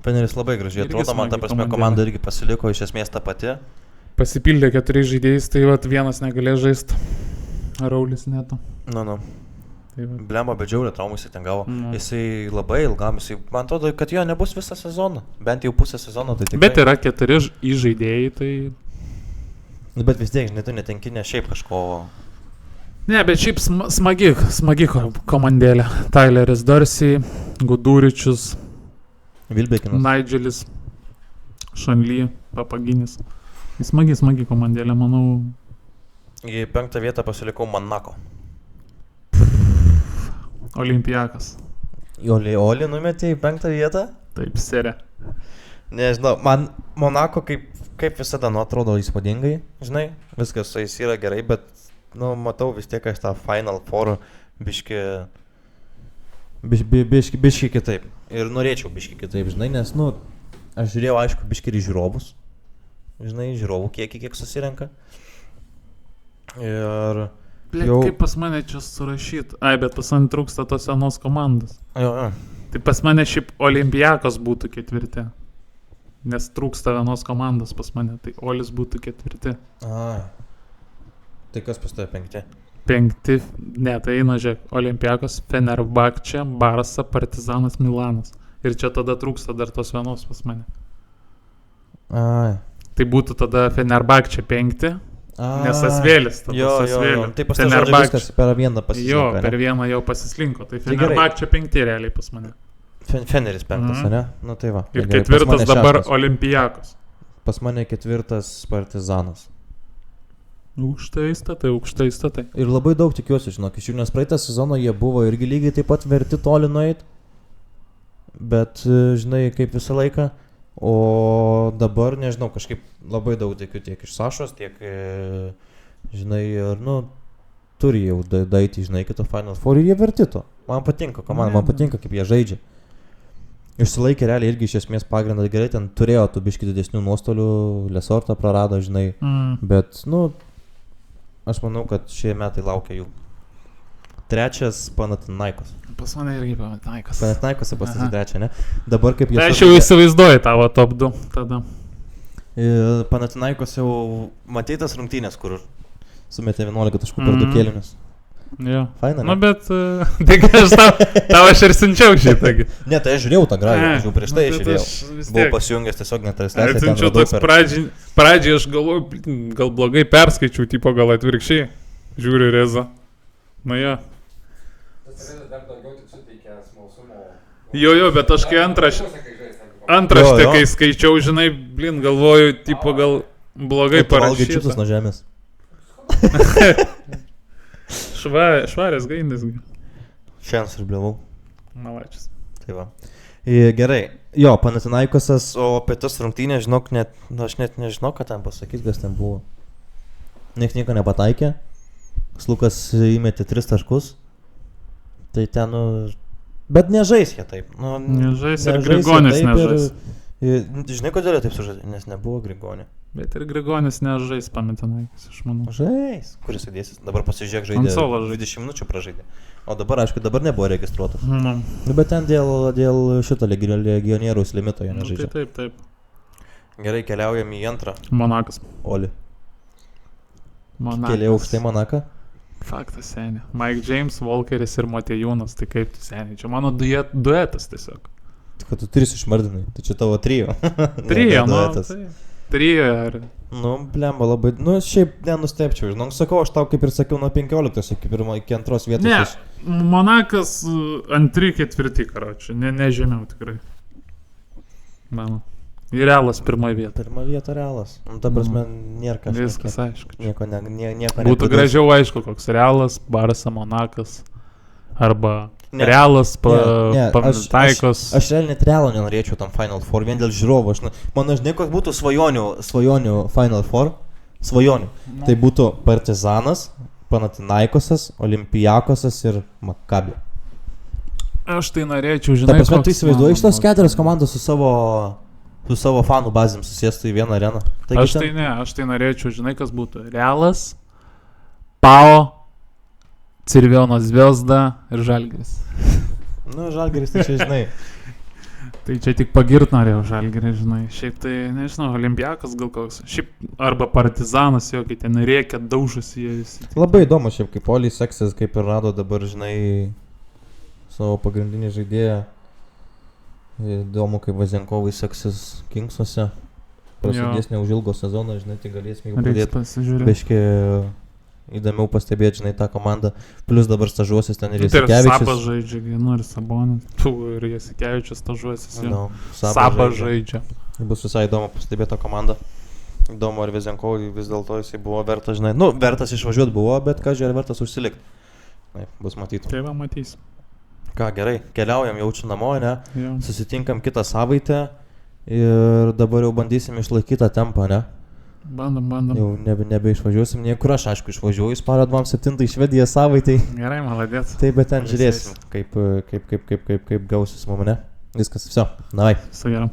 Feneris labai gražiai Irgi atrodo, man ta smagi prasme komandėlė. komanda irgi pasiliko iš esmės ta pati. Pasipildė 4 žaidėjais, tai vat vienas negalėjo žaisti. Raulis neto. Nu. Tai va. Blemba, bet žiaurė traumų jisai ten gavo. Jisai labai ilgam, man atrodo, kad jo nebus visą sezoną. Bent jau pusę sezono, tai tikrai. Bet yra 4 žaidėjai, tai... Bet vis tiek, žinai, tu netenki ne šiaip kažko. Ne, bet šiaip smagi komandėlė. Tyleris Darcy, Guduričius, Vilbekinas. Nigelis, Šanly, Papaginis. Smagi komandėlė, manau. Į 5 vietą pasilikau Monako. Olimpiakas. Oli numetė į 5 vietą? Taip, serė. Nežinau, man Monako kaip visada, atrodo įspūdingai, žinai, viskas su jais yra gerai, bet, matau vis tiek aš tą Final Four biški kitaip. Ir norėčiau biški kitaip, žinai, nes, aš žiūrėjau, aišku, biški ir žiūrovus, žinai, žiūrovų kiek susirenka. Ir... Jau... Kaip pas mane čia surašyt? Ai, bet pas mane trūksta tos senos komandos. Jo. Tai pas mane šiaip Olimpiakos būtų 4. Nes trūksta vienos komandos pas mane, tai Olis būtų 4. Ai. Tai kas pas tave 5? 5, ne, tai eina, žiūrėk, Olimpiakos, Fenerbahčė, Barsa, Partizanas, Milanas. Ir čia tada trūksta dar tos vienos pas mane. Ai. Tai būtų tada Fenerbahčė 5. Nes Asvėlis, tada jo. Tai pas tave žodžiu viskas per vieną pasislinko. Jo, per vieną jau pasislinko. Tai Fenerbahčė 5 realiai pas mane. Feneris 5, ne? Tai va. Ir 4 dabar Olimpiakos. Pas mane 4 Partizanas. Aukštai statai. Ir labai daug tikiuosi, žinok, iš jų, nes praeitą sezoną jie buvo irgi lygiai taip pat verti toli nueit. Bet, žinai, kaip visą laiką. O dabar, nežinau, kažkaip labai daug tikiu tiek iš Sašos, tiek, žinai, ir, turi jau daiti, žinai, kito Final Four ir jie verti to. Man patinka komanda, man patinka, kaip jie žaidžia. Išsilaikė realiai irgi iš esmės pagrindą gerai, ten turėjo tų biškį didesnių nuostolių, Lesortą prarado, žinai, bet, aš manau, kad šie metai laukia jų. 3 Panathinaikos. Pas mane irgi Panathinaikos. Panathinaikos pasitasi 3, ne? Dabar kaip jie... Tai aš jau įsivaizduoju tavo top 2 tada. Panathinaikos jau matei tas rungtynės, kur sumetė 11 taškų per 2 kėlinius. Jo. Faina, ne? Bet... Tai aš tau aš ir siunčiau šitągi. Ne, tai aš žiūrėjau tą gražą, aš jau prieš tai žiūrėjau. Buvau pasijungęs tiesiog netransliaciją. Atsiunčiau toks pradžiai, aš galvoju, gal blogai perskaičiau, tipo gal atvirkščiai. Žiūriu Reza. Jo. Dar daugiau tik suteikia smalsumo. Jo, bet aš kai antraštę, kai skaičiau, žinai, galvoju, tipo gal blogai parašyta. Tu valgai čipsus nuo žemės. Švarės gainis. Šiandien aš bliavau. Malačius. Tai va. Gerai. Jo, Panathinaikosas, o apie tas rungtynės, žinok, aš net nežinau, ką ten pasakyti, kas ten buvo. Niekas nieko nepataikė. Slukas įmetė 3 taškus. Tai ten, bet nežais jie taip. Nežais ir Grigonis nežais. Žinai, kodėl jie taip sužaidė, nes nebuvo Grigonio. Bet ir Grigonis nežais Panathinaikos, aš manau. Žais. Kuris įdėsis? Dabar pasižiūrėk, žaidė 20 minučių pražaidė. O dabar, aišku, nebuvo registruotas. Bet ten dėl šito legionieriaus limito jie nežaidžia. Taip. Gerai, keliaujam į 2. Monakas. Oli. Kėlė aukštai Monaką. Faktas, seniai. Mike James, Walkeris ir Matejūnas, tai kaip tu, seniai? Čia mano duetas tiesiog. Tai kad tu 3 išmardinai, tai čia tavo trio. Trio, trio ar... Blemba labai, šiaip nenustepčiau, žinau, sakau, aš tau kaip ir sakiau nuo 15 iki 2 vietos. Ne, Monakas 2-4, karočiui, nežemiau tikrai. Mano. Ir Realas 1 vieta. 1 vieta Realas. Ta prasme, nėra kažkas. Viskas aišku. Nieko būtų gražiau aišku, koks Realas, Barsa, Monakas. Arba Realas, Panathinaikos. Aš realiai net Realo nenorėčiau tam Final Four, vien dėl žiūrovų. Mano žinai, koks būtų svajonių Final Four. Svajonių. Tai būtų Partizanas, Panathinaikosas, Olimpiakosas ir Maccabi. Aš tai norėčiau, žinai, ta prasme, tu įsivaizduoji šitos 4 komandos su savo fanų bazėm susėstų į vieną areną. Aš tai norėčiau, žinai, kas būtų. Realas, Pau, Cirviono Zvezda ir Žalgiris. Žalgiris tai čia žinai. Tai čia tik pagirt norėjau Žalgirį, žinai. Šiaip tai, nežinau, Olimpiakas gal koks. Šiaip arba Partizanas, jo, kai ten rėkia, daužasi jie visi. Labai įdomu šiaip, kaip Oli seksis, kaip ir rado dabar, žinai, savo pagrindinį žaidėją. Įdomu, kaip Vazenkovai seksis Kingsuose. Prasidės neužilgo sezoną, žinai, tai galėsime jau Reiks pradėti pasižiūrėti. biškį įdomiau pastebėti, žinai, tą komandą. Plius dabar stažuosis ten ir Tai ir Sabas Jasikevičius. žaidžia, ir Sabonis. Ir Jasikevičius stažuosis. No, Sabas žaidžia. Bus visai įdomu pastebėti tą komandą. Įdomu, ar Vazenkovai vis dėlto jisai buvo vertas, žinai. Nu, vertas išvažiuoti buvo, bet ką žiūrė, vertas užsilikti. Bus matyti. Tai va matys. Ką, gerai, keliaujam jau čia namo, ne? Jo. Susitinkam kitą savaitę ir dabar jau bandysim išlaikyti tą tempą, ne? Bandom. Jau nebeišvažiuosim niekur, aš aišku išvažiuoju, spalio 27 į Švediją savaitai. Gerai, maladėt. Taip, bet ten Visais. žiūrėsim, kaip gausis mum, ne? Viskas, viso, davai. Su geram.